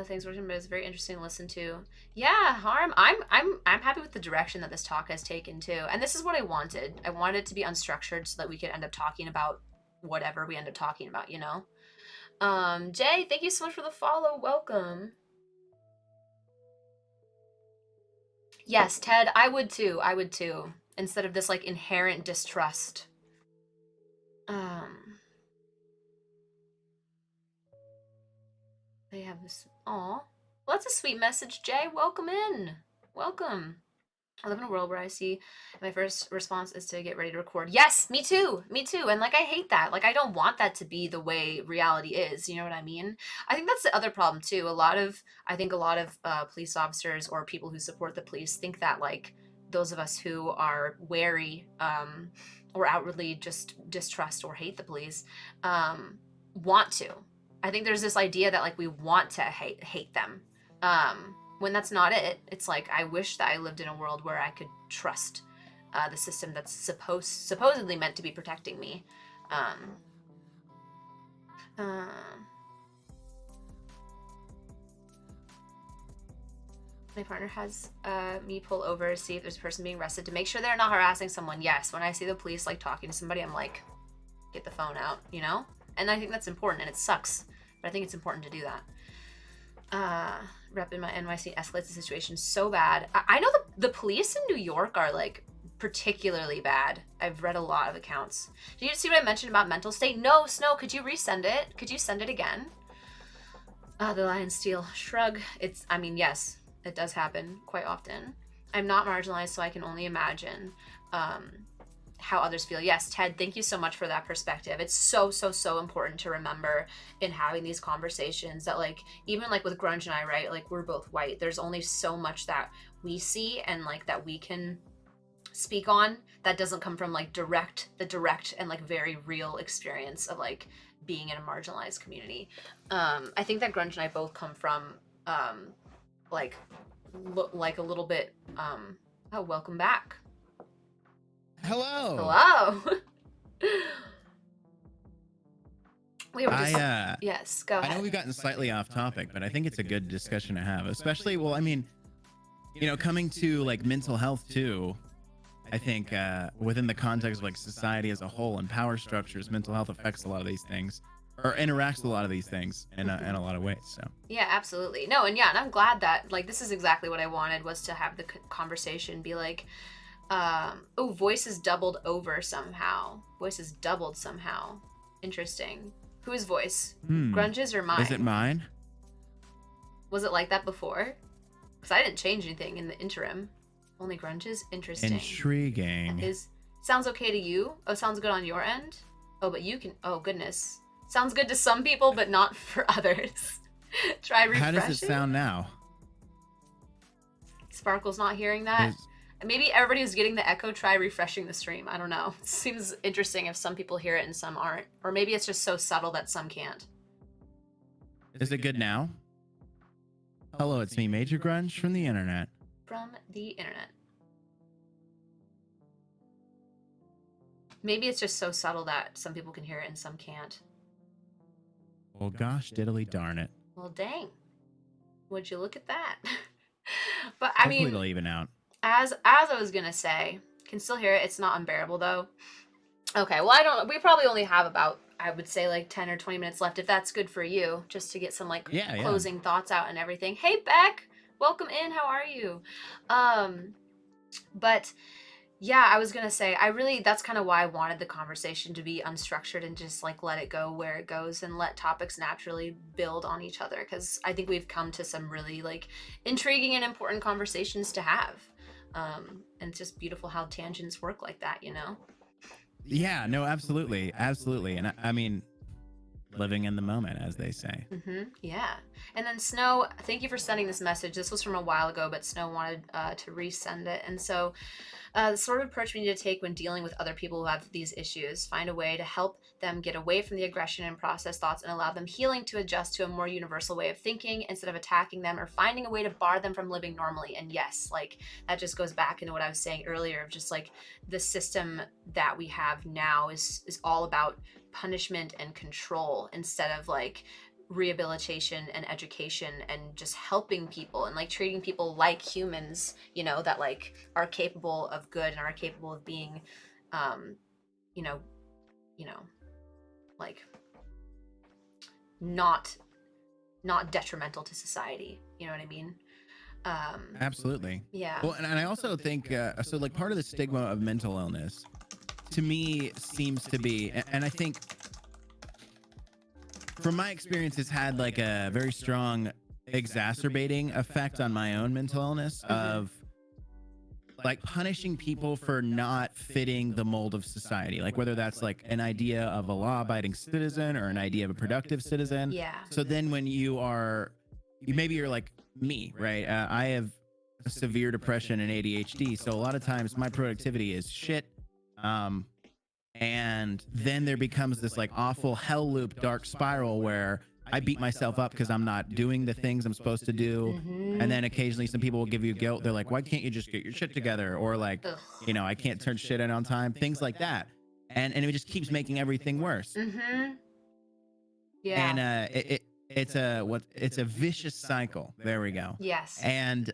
Things working, but it's very interesting to listen to. Yeah, Harm. I'm happy with the direction that this talk has taken too, and this is what I wanted. I wanted it to be unstructured so that we could end up talking about whatever we end up talking about. Jay, thank you so much for the follow. Welcome. Yes, Ted, I would too. I would too. Instead of this like inherent distrust. They have this. Aw. Well, that's a sweet message, Jay. Welcome in. Welcome. I live in a world where I see my first response is to get ready to record. Yes, me too. Me too. And like, I hate that. Like, I don't want that to be the way reality is. You know what I mean? I think that's the other problem too. I think a lot of police officers or people who support the police think that like those of us who are wary or outwardly just distrust or hate the police want to. I think there's this idea that like we want to hate them. When that's not it. It's like I wish that I lived in a world where I could trust the system that's supposedly meant to be protecting me. My partner has me pull over to see if there's a person being arrested to make sure they're not harassing someone. Yes, when I see the police like talking to somebody, I'm like, get the phone out, you know? And I think that's important, and it sucks, but I think it's important to do that. Rep in my NYC escalates the situation so bad. I know the police in New York are like particularly bad. I've read a lot of accounts. Did you see what I mentioned about mental state? No, Snow, could you resend it? Could you send it again? The Lion Steel shrug. Yes, it does happen quite often. I'm not marginalized, so I can only imagine how others feel. Yes, Ted, thank you so much for that perspective. It's so important to remember in having these conversations that like even like with Grunge and I, right, like we're both white, there's only so much that we see and like that we can speak on that doesn't come from like the direct and like very real experience of like being in a marginalized community. I think that Grunge and I both come from like a little bit oh, welcome back. Hello. We were just, yes, go ahead. I know we've gotten slightly off topic, but I think it's a good discussion to have, especially, well, I mean, coming to like mental health too. I think within the context of like society as a whole and power structures, mental health affects a lot of these things or interacts with a lot of these things in a lot of ways. So yeah, absolutely. No, and yeah, and I'm glad that like this is exactly what I wanted, was to have the conversation be like, oh, voices doubled over somehow. Voices doubled somehow. Interesting. Whose voice? Grunge's or mine? Is it mine? Was it like that before? Because I didn't change anything in the interim. Only Grunge's? Interesting. Intriguing. Sounds okay to you? Oh, sounds good on your end? Oh, but you can... Oh, goodness. Sounds good to some people, but not for others. Try refreshing. How does it sound now? Sparkle's not hearing that. Is Maybe everybody who's getting the echo, try refreshing the stream. I don't know. It seems interesting if some people hear it and some aren't. Or maybe it's just so subtle that some can't. is it good now? Hello, it's me, Major Grunge from the internet. From the internet. Maybe it's just so subtle that some people can hear it and some can't. Well, gosh, diddly darn it. Well, dang. Would you look at that? But I Hopefully mean, it'll even out. as I was gonna say, can still hear it. It's not unbearable though. Okay, well, I don't. We probably only have about, I would say, like 10 or 20 minutes left, if that's good for you, just to get some like Yeah. closing thoughts out and everything. Hey, Beck, welcome in. How are you? But yeah, I was gonna say, that's kind of why I wanted the conversation to be unstructured and just like let it go where it goes and let topics naturally build on each other. Because I think we've come to some really like intriguing and important conversations to have. And it's just beautiful how tangents work like that, you know? Yeah, no, absolutely. Absolutely. And I mean, living in the moment, as they say. Yeah. And then Snow, thank you for sending this message. This was from a while ago, but Snow wanted to resend it. And so the sort of approach we need to take when dealing with other people who have these issues, find a way to help them get away from the aggression and process thoughts and allow them healing to adjust to a more universal way of thinking instead of attacking them or finding a way to bar them from living normally. And yes, like that just goes back into what I was saying earlier of just like the system that we have now is all about punishment and control instead of like rehabilitation and education and just helping people and like treating people like humans, you know, that like are capable of good and are capable of being you know like not detrimental to society, you know what I mean? Absolutely. Yeah. Well, and I also think so. Like part of the stigma of mental illness, to me, seems to be, and I think, from my experience, has had like a very strong exacerbating effect on my own mental illness of like punishing people for not fitting the mold of society, like whether that's like an idea of a law-abiding citizen or an idea of a productive citizen. Yeah. So then when maybe you're like me, right? I have severe depression and ADHD, so a lot of times my productivity is shit. And then there becomes this like awful hell loop, dark spiral where I beat myself up because I'm not doing the things I'm supposed to do. And then occasionally some people will give you guilt. They're like, why can't you just get your shit together? Or like, Ugh. I can't turn shit in on time, things like that. And it just keeps making everything worse. Yeah. And it's a vicious cycle. There we go. Yes. And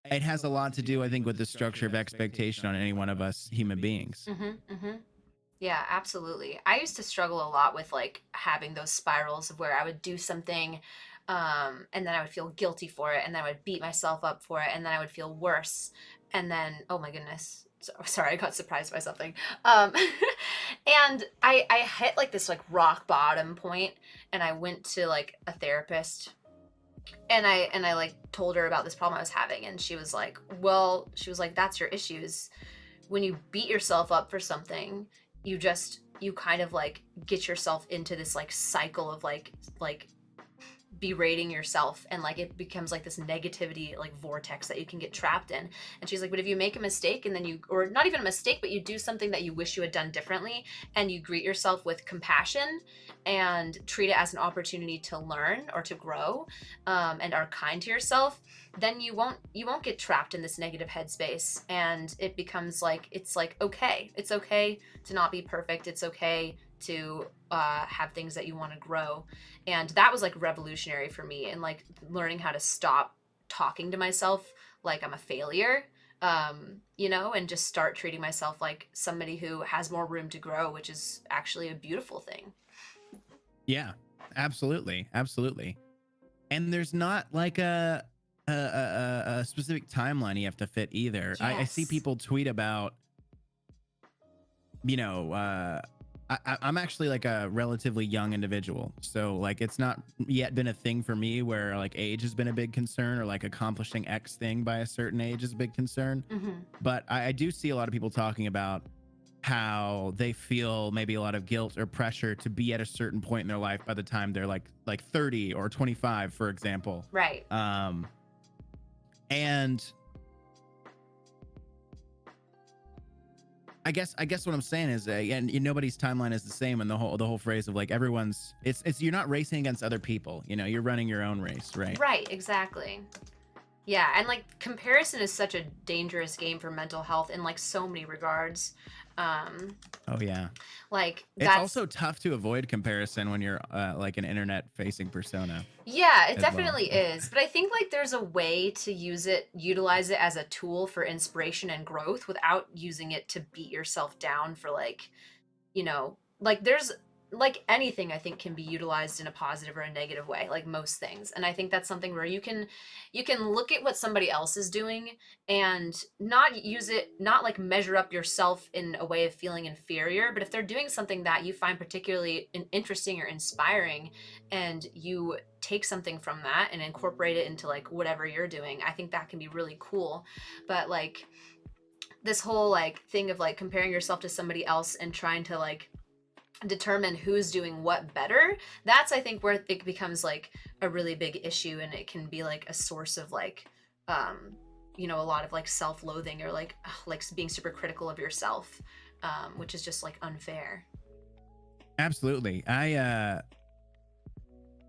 it has a lot to do, I think, with the structure of expectation on any one of us human beings. Yeah, absolutely. I used to struggle a lot with like having those spirals of where I would do something and then I would feel guilty for it and then I would beat myself up for it and then I would feel worse and then oh my goodness. Sorry, I got surprised by something. And I hit like this like rock bottom point and I went to like a therapist and I like told her about this problem I was having and she was like, that's your issues. When you beat yourself up for something, you kind of like get yourself into this like cycle of like berating yourself and like it becomes like this negativity like vortex that you can get trapped in. And she's like, but if you make a mistake and then or not even a mistake, but you do something that you wish you had done differently and you greet yourself with compassion and treat it as an opportunity to learn or to grow and are kind to yourself, then you won't get trapped in this negative headspace and it becomes like it's okay to not be perfect. It's okay to have things that you want to grow. And that was like revolutionary for me and like learning how to stop talking to myself like I'm a failure, and just start treating myself like somebody who has more room to grow, which is actually a beautiful thing. Yeah, absolutely. Absolutely. And there's not like a specific timeline you have to fit either. I see Yes. people tweet about, I'm actually like a relatively young individual. So like it's not yet been a thing for me where like age has been a big concern or like accomplishing X thing by a certain age is a big concern. But I do see a lot of people talking about how they feel maybe a lot of guilt or pressure to be at a certain point in their life by the time they're like 30 or 25, for example. Right. And I guess what I'm saying is, and nobody's timeline is the same, and the whole phrase of like everyone's, it's you're not racing against other people. You're running your own race, right? Right, exactly. Yeah, and like comparison is such a dangerous game for mental health in like so many regards. Um, Oh yeah. like It's that's also tough to avoid comparison when you're like an internet facing persona Yeah, it as well. definitely is. But I think like there's a way to utilize it as a tool for inspiration and growth without using it to beat yourself down for like, like there's like anything I think can be utilized in a positive or a negative way, like most things. And I think that's something where you can look at what somebody else is doing and not use it, not like measure up yourself in a way of feeling inferior, but if they're doing something that you find particularly interesting or inspiring and you take something from that and incorporate it into like whatever you're doing, I think that can be really cool. But like this whole like thing of like comparing yourself to somebody else and trying to like determine who's doing what better, that's I think where it becomes like a really big issue, and it can be like a source of like um a lot of like self-loathing or like being super critical of yourself, which is just like unfair. Absolutely.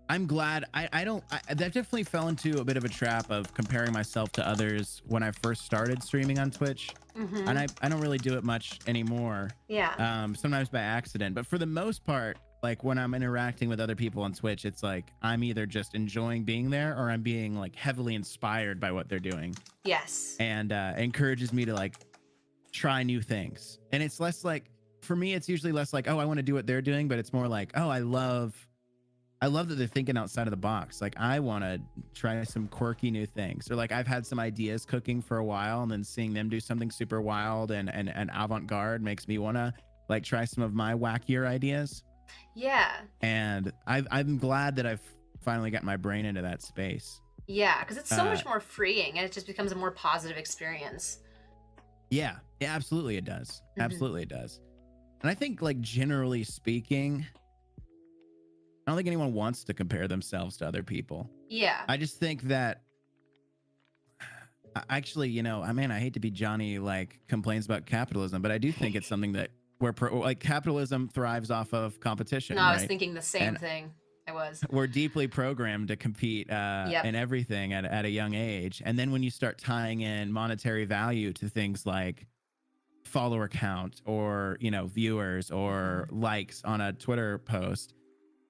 I'm glad I don't that definitely fell into a bit of a trap of comparing myself to others when I first started streaming on Twitch. And Mm-hmm. I don't really do it much anymore. Yeah. Sometimes by accident, but for the most part, like when I'm interacting with other people on Twitch, it's like I'm either just enjoying being there or I'm being like heavily inspired by what they're doing, Yes. and encourages me to like try new things. And it's less like, for me, it's usually less like, oh, I want to do what they're doing, but it's more like, oh, I love that they're thinking outside of the box. Like I want to try some quirky new things. Or like I've had some ideas cooking for a while, and then seeing them do something super wild and avant-garde makes me want to like try some of my wackier ideas. Yeah. And I'm glad that I've finally got my brain into that space. Yeah, because it's so Uh, much more freeing and it just becomes a more positive experience. yeah, absolutely it does. Hmm. Absolutely it does. And I think like generally speaking, I don't think anyone wants to compare themselves to other people. Yeah. I just think that actually, I mean, I hate to be Johnny like complains about capitalism, but I do think it's something that like capitalism thrives off of No, competition, I was right? thinking the same And thing. I was. we're deeply programmed to compete Yep. in everything at a young age. And then when you start tying in monetary value to things like follower count or, viewers or Hmm. likes on a Twitter post,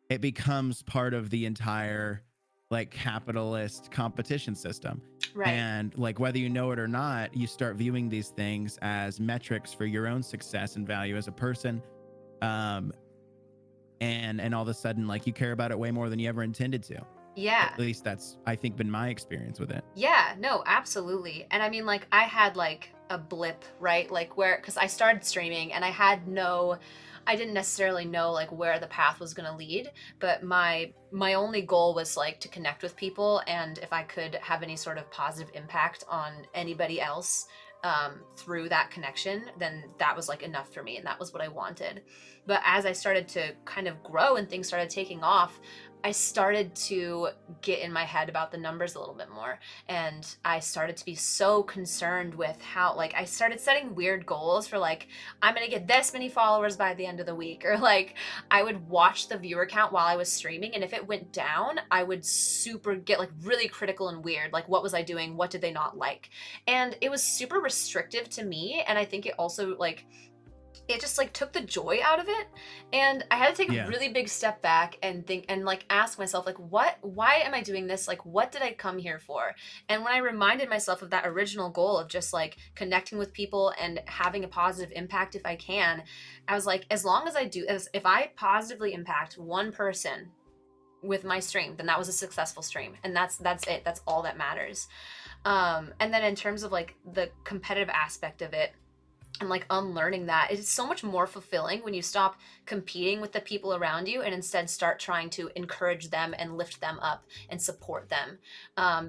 it becomes part of the entire like capitalist competition system. Right. And like whether you know it or not, you start viewing these things as metrics for your own success and value as a person. um and all of a sudden like you care about it way more than you ever intended to. Yeah. At least that's, I think, been my experience with it. Yeah, no, absolutely. And I mean, like, I had like a blip, right? Like, because I started streaming and I didn't necessarily know like where the path was going to lead, but my only goal was like to connect with people, and if I could have any sort of positive impact on anybody else through that connection, then that was like enough for me, and that was what I wanted. But as I started to kind of grow and things started taking off, I started to get in my head about the numbers a little bit more. And I started to be so concerned with how, like, I started setting weird goals for, like, I'm going to get this many followers by the end of the week. Or, like, I would watch the viewer count while I was streaming. And if it went down, I would super get, like, really critical and weird. Like, what was I doing? What did they not like? And it was super restrictive to me. And I think it also, like, it just like took the joy out of it, and I had to take a Yeah. really big step back and think and like ask myself, like, why am I doing this? Like, what did I come here for? And when I reminded myself of that original goal of just like connecting with people and having a positive impact if I can, I was like, as long as I do, as if I positively impact one person with my stream, then that was a successful stream, and that's it. That's all that matters. And then in terms of like the competitive aspect of it, and like unlearning that, it's so much more fulfilling when you stop competing with the people around you and instead start trying to encourage them and lift them up and support them,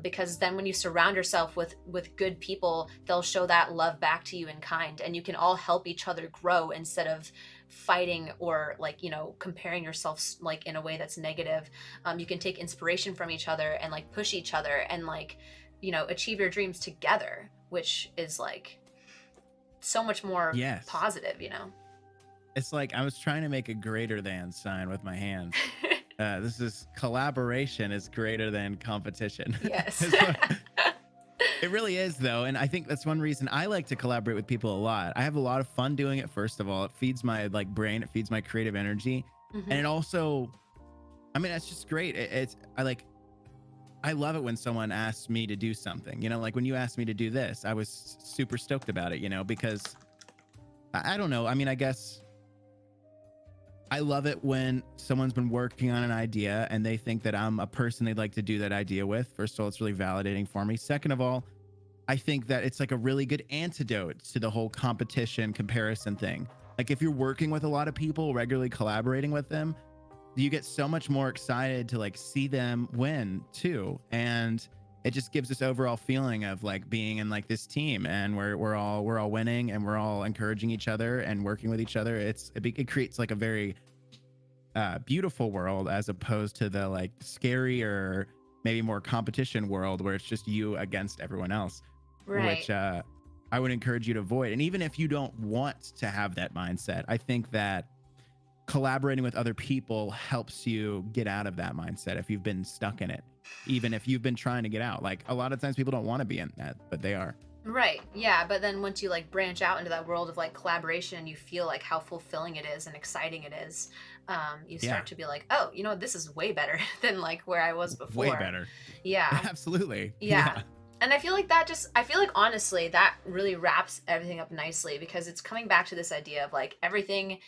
because then when you surround yourself with good people, they'll show that love back to you in kind, and you can all help each other grow instead of fighting or like comparing yourself like in a way that's negative. You can take inspiration from each other and like push each other and like achieve your dreams together, which is like so much more Yes. positive. It's like I was trying to make a greater than sign with my hands. This is collaboration is greater than competition. Yes. It's what- it really is, though. And I think that's one reason I like to collaborate with people a lot. I have a lot of fun doing it. First of all, it feeds my like brain, it feeds my creative energy. And Hmm. it also, I mean, that's just great. I love it when someone asks me to do something, like when you asked me to do this, I was super stoked about it, because I don't know. I mean, I guess I love it when someone's been working on an idea and they think that I'm a person they'd like to do that idea with. First of all, it's really validating for me. Second of all, I think that it's like a really good antidote to the whole competition comparison thing. Like if you're working with a lot of people, regularly collaborating with them, you get so much more excited to like see them win too. And it just gives this overall feeling of like being in like this team and we're all winning and we're all encouraging each other and working with each other. It creates like a very beautiful world as opposed to the like scary or maybe more competition world where it's just you against everyone else, which Right. I would encourage you to avoid. And even if you don't want to have that mindset, I think that collaborating with other people helps you get out of that mindset if you've been stuck in it, even if you've been trying to get out. Like a lot of times people don't want to be in that, but they are. Right. Yeah, but then once you like branch out into that world of like collaboration and you feel like how fulfilling it is and exciting it is, you Yeah, start to be like, oh, this is way better than like where I was way before. better. Yeah. Absolutely. Yeah. Yeah. And I feel like I feel like honestly, that really wraps everything up nicely because it's coming back to this idea of like everything,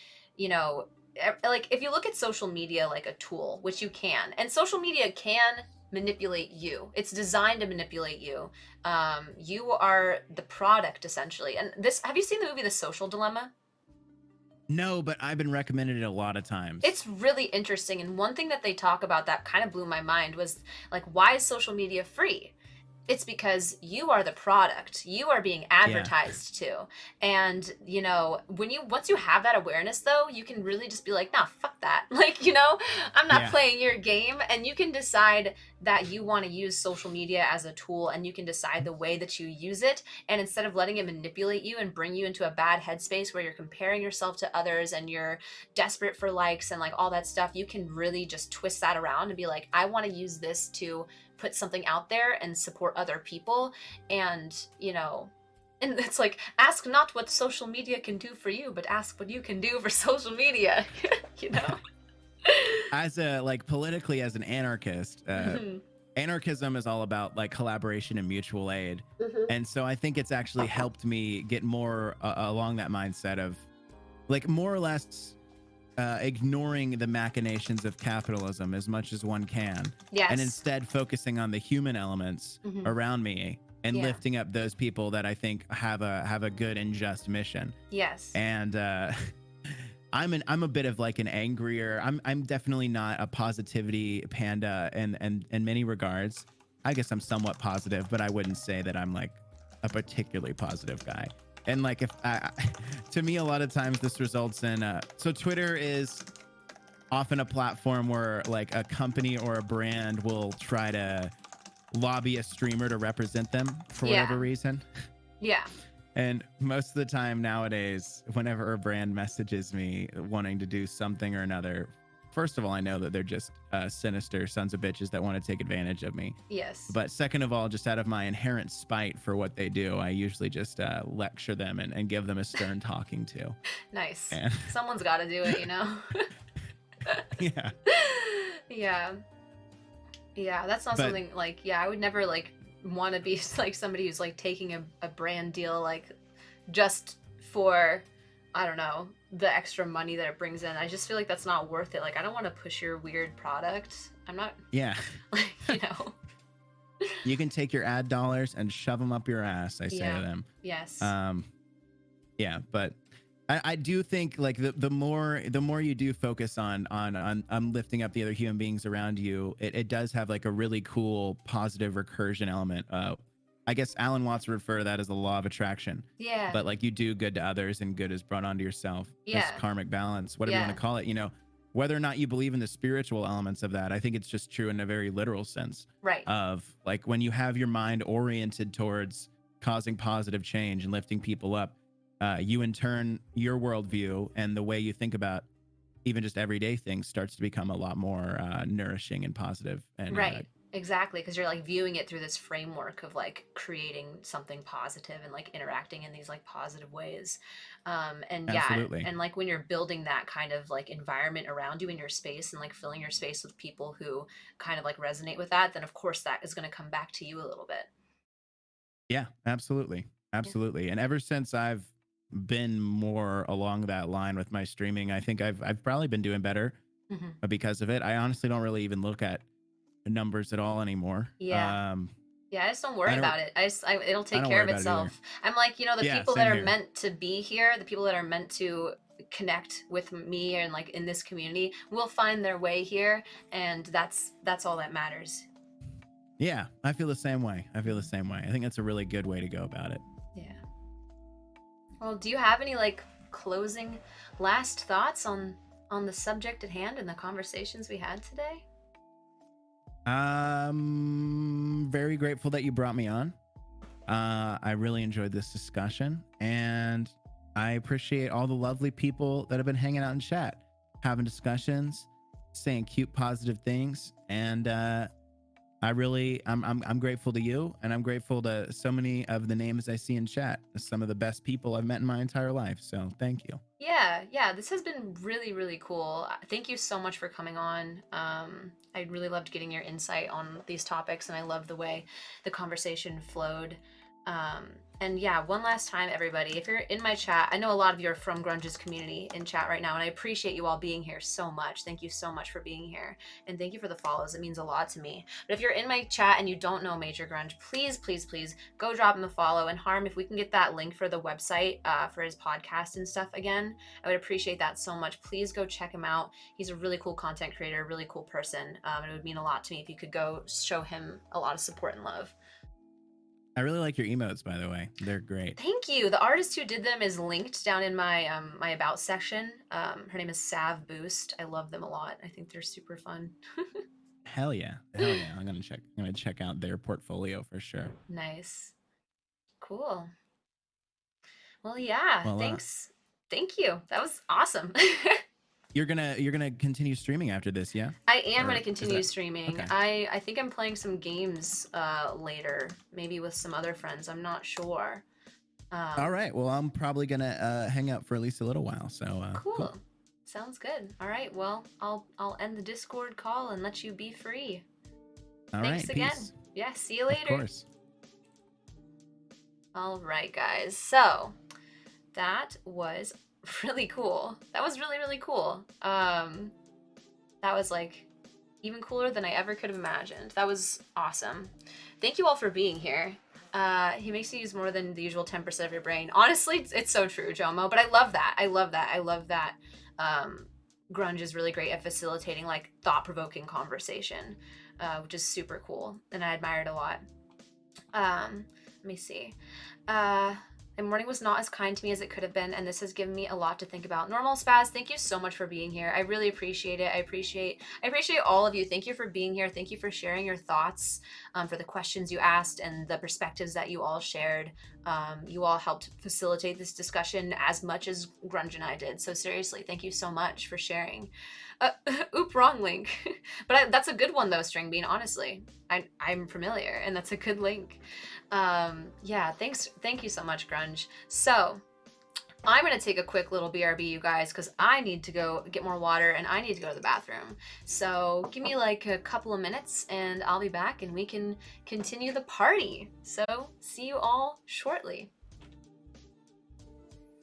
like if you look at social media like a tool, which you can, and social media can manipulate you. It's designed to manipulate you. You are the product essentially. And have you seen the movie The Social Dilemma? No, but I've been recommended it a lot of times. It's really interesting. And one thing that they talk about that kind of blew my mind was like, why is social media free? It's because you are the product. You are being Yeah. advertised to. And, when once you have that awareness though, you can really just be like, nah, fuck that. Like, I'm not Yeah. playing your game. And you can decide that you want to use social media as a tool and you can decide the way that you use it. And instead of letting it manipulate you and bring you into a bad headspace where you're comparing yourself to others and you're desperate for likes and like all that stuff, you can really just twist that around and be like, I want to use this to put something out there and support other people. And it's like, ask not what social media can do for you, but ask what you can do for social media. you know As a like politically as an anarchist, Mhm. anarchism is all about like collaboration and mutual aid. Mhm. And so I think it's actually helped me get more along that mindset of like more or less ignoring the machinations of capitalism as much as one can, and Yes. instead focusing on the human elements Mhm. around me and Yeah. lifting up those people that I think have a good and just mission. Yes. And I'm a bit of like an angrier. I'm definitely not a positivity panda in many regards. I guess I'm somewhat positive, but I wouldn't say that I'm like a particularly positive guy. And like if to me, a lot of times this results in so Twitter is often a platform where like a company or a brand will try to lobby a streamer to represent them for whatever Yeah. reason. Yeah. And most of the time nowadays, whenever a brand messages me wanting to do something or another, first of all, I know that they're just sinister sons of bitches that want to take advantage of me. Yes. But second of all, just out of my inherent spite for what they do, I usually just lecture them and give them a stern talking to. Nice. And Someone's got to do it. yeah, Yeah. Yeah, that's not but something like, yeah, I would never like want to be like somebody who's like taking a brand deal like just for, I don't know, the extra money that it brings in. I just feel like that's not worth it. Like, I don't want to push your weird product. I'm not yeah, like, you know. you can take your ad dollars and shove them up your ass, I say to Yeah. them. Yes. Yeah, but I do think like the more you do focus on lifting up the other human beings around you, it does have like a really cool positive recursion element. I guess Alan Watts would refer to that as the law of attraction. Yeah. But like you do good to others and good is brought onto yourself. This Yeah. karmic balance, whatever you want Yeah. to call it, whether or not you believe in the spiritual elements of that, I think it's just true in a very literal sense Right. of like when you have your mind oriented towards causing positive change and lifting people up, you in turn, your worldview and the way you think about even just everyday things starts to become a lot more nourishing and positive. And Right. Exactly, because you're like viewing it through this framework of like creating something positive and like interacting in these like positive ways. And yeah, absolutely. and like when you're building that kind of like environment around you in your space and like filling your space with people who kind of like resonate with that, then of course that is going to come back to you a little bit. Yeah, absolutely. Yeah. Absolutely. And ever since I've been more along that line with my streaming, I think I've probably been doing better Hmm. because of it. I honestly don't really even look at numbers at all anymore. Yeah. Yeah, I just don't worry I don't about it. It'll I take don't care worry of about it either. itself. I'm like, the Yeah, people that same are here. meant to be here, the people that are meant to connect with me and like in this community will find their way here, and that's all that matters. Yeah, I feel the same way. I feel the Mhm. same way. I think that's a really good way to go about it. Yeah. Well, do you have any like closing last thoughts on the subject at hand and the conversations we had today? Very grateful that you brought me on. I really enjoyed this discussion, and I appreciate all the lovely people that have been hanging out in chat, having discussions, saying cute, positive things, and I'm grateful to you, and I'm grateful to so many of the names I see in chat. Some of the best people I've met in my entire life. So thank you. Yeah, yeah, this has been really, really cool. Thank you so much for coming on. I really loved getting your insight on these topics, and I love the way the conversation flowed. Um, and yeah, one last time, everybody, if you're in my chat, I know a lot of you are from Grunge's community in chat right now, and I appreciate you all being here so much. Thank you so much for being here, and thank you for the follows. It means a lot to me. But if you're in my chat and you don't know Major Grunge, please, please, please go drop him a follow. And Harm, if we can get that link for the website for his podcast and stuff again, I would appreciate that so much. Please go check him out. He's a really cool content creator, really cool person. And it would mean a lot to me if you could go show him a lot of support and love. I really like your emotes, by the way. They're great. Thank you. The artist who did them is linked down in my about section. Her name is Sav Boost. I love them a lot. I think they're super fun. Hell yeah. Hell yeah. I'm gonna check out their portfolio for sure. Nice. Cool. Well, yeah. Well, Thanks. Thank you. That was awesome. you're gonna continue streaming after this, yeah? I am going to Or is continue that streaming. okay? I think I'm playing some games later, maybe with some other friends. I'm not sure. All Um, right. Well, I'm probably gonna hang out for at least a little while. So cool. cool. Sounds good. All right. Well, I'll end the Discord call and let you be free. All Thanks right. again. Peace. Yeah, see you Of later. course. All right, guys. So, that was really cool. That was really, really cool. That was like even cooler than I ever could have imagined. That was awesome. Thank you all for being here. He makes you use more than the usual 10% of your brain. Honestly, it's so true, Jomo. But I love that. I love that. I love that. Um, Grunge is really great at facilitating like thought-provoking conversation, which is super cool, and I admire it a lot. Let me see. Uh, my morning was not as kind to me as it could have been, and this has given me a lot to think about. Normal Spaz, thank you so much for being here. I really appreciate it. I appreciate all of you. Thank you for being here. Thank you for sharing your thoughts, for the questions you asked and the perspectives that you all shared. You all helped facilitate this discussion as much as Grunge and I did. So seriously, thank you so much for sharing. Uh, oop, wrong link. That's a good one though, String Bean. Honestly, I'm familiar, and that's a good link. Yeah, thank you so much, Grunge. So I'm gonna take a quick little BRB, you guys, because I need to go get more water and I need to go to the bathroom. So give me like a couple of minutes and I'll be back and we can continue the party. So see you all shortly.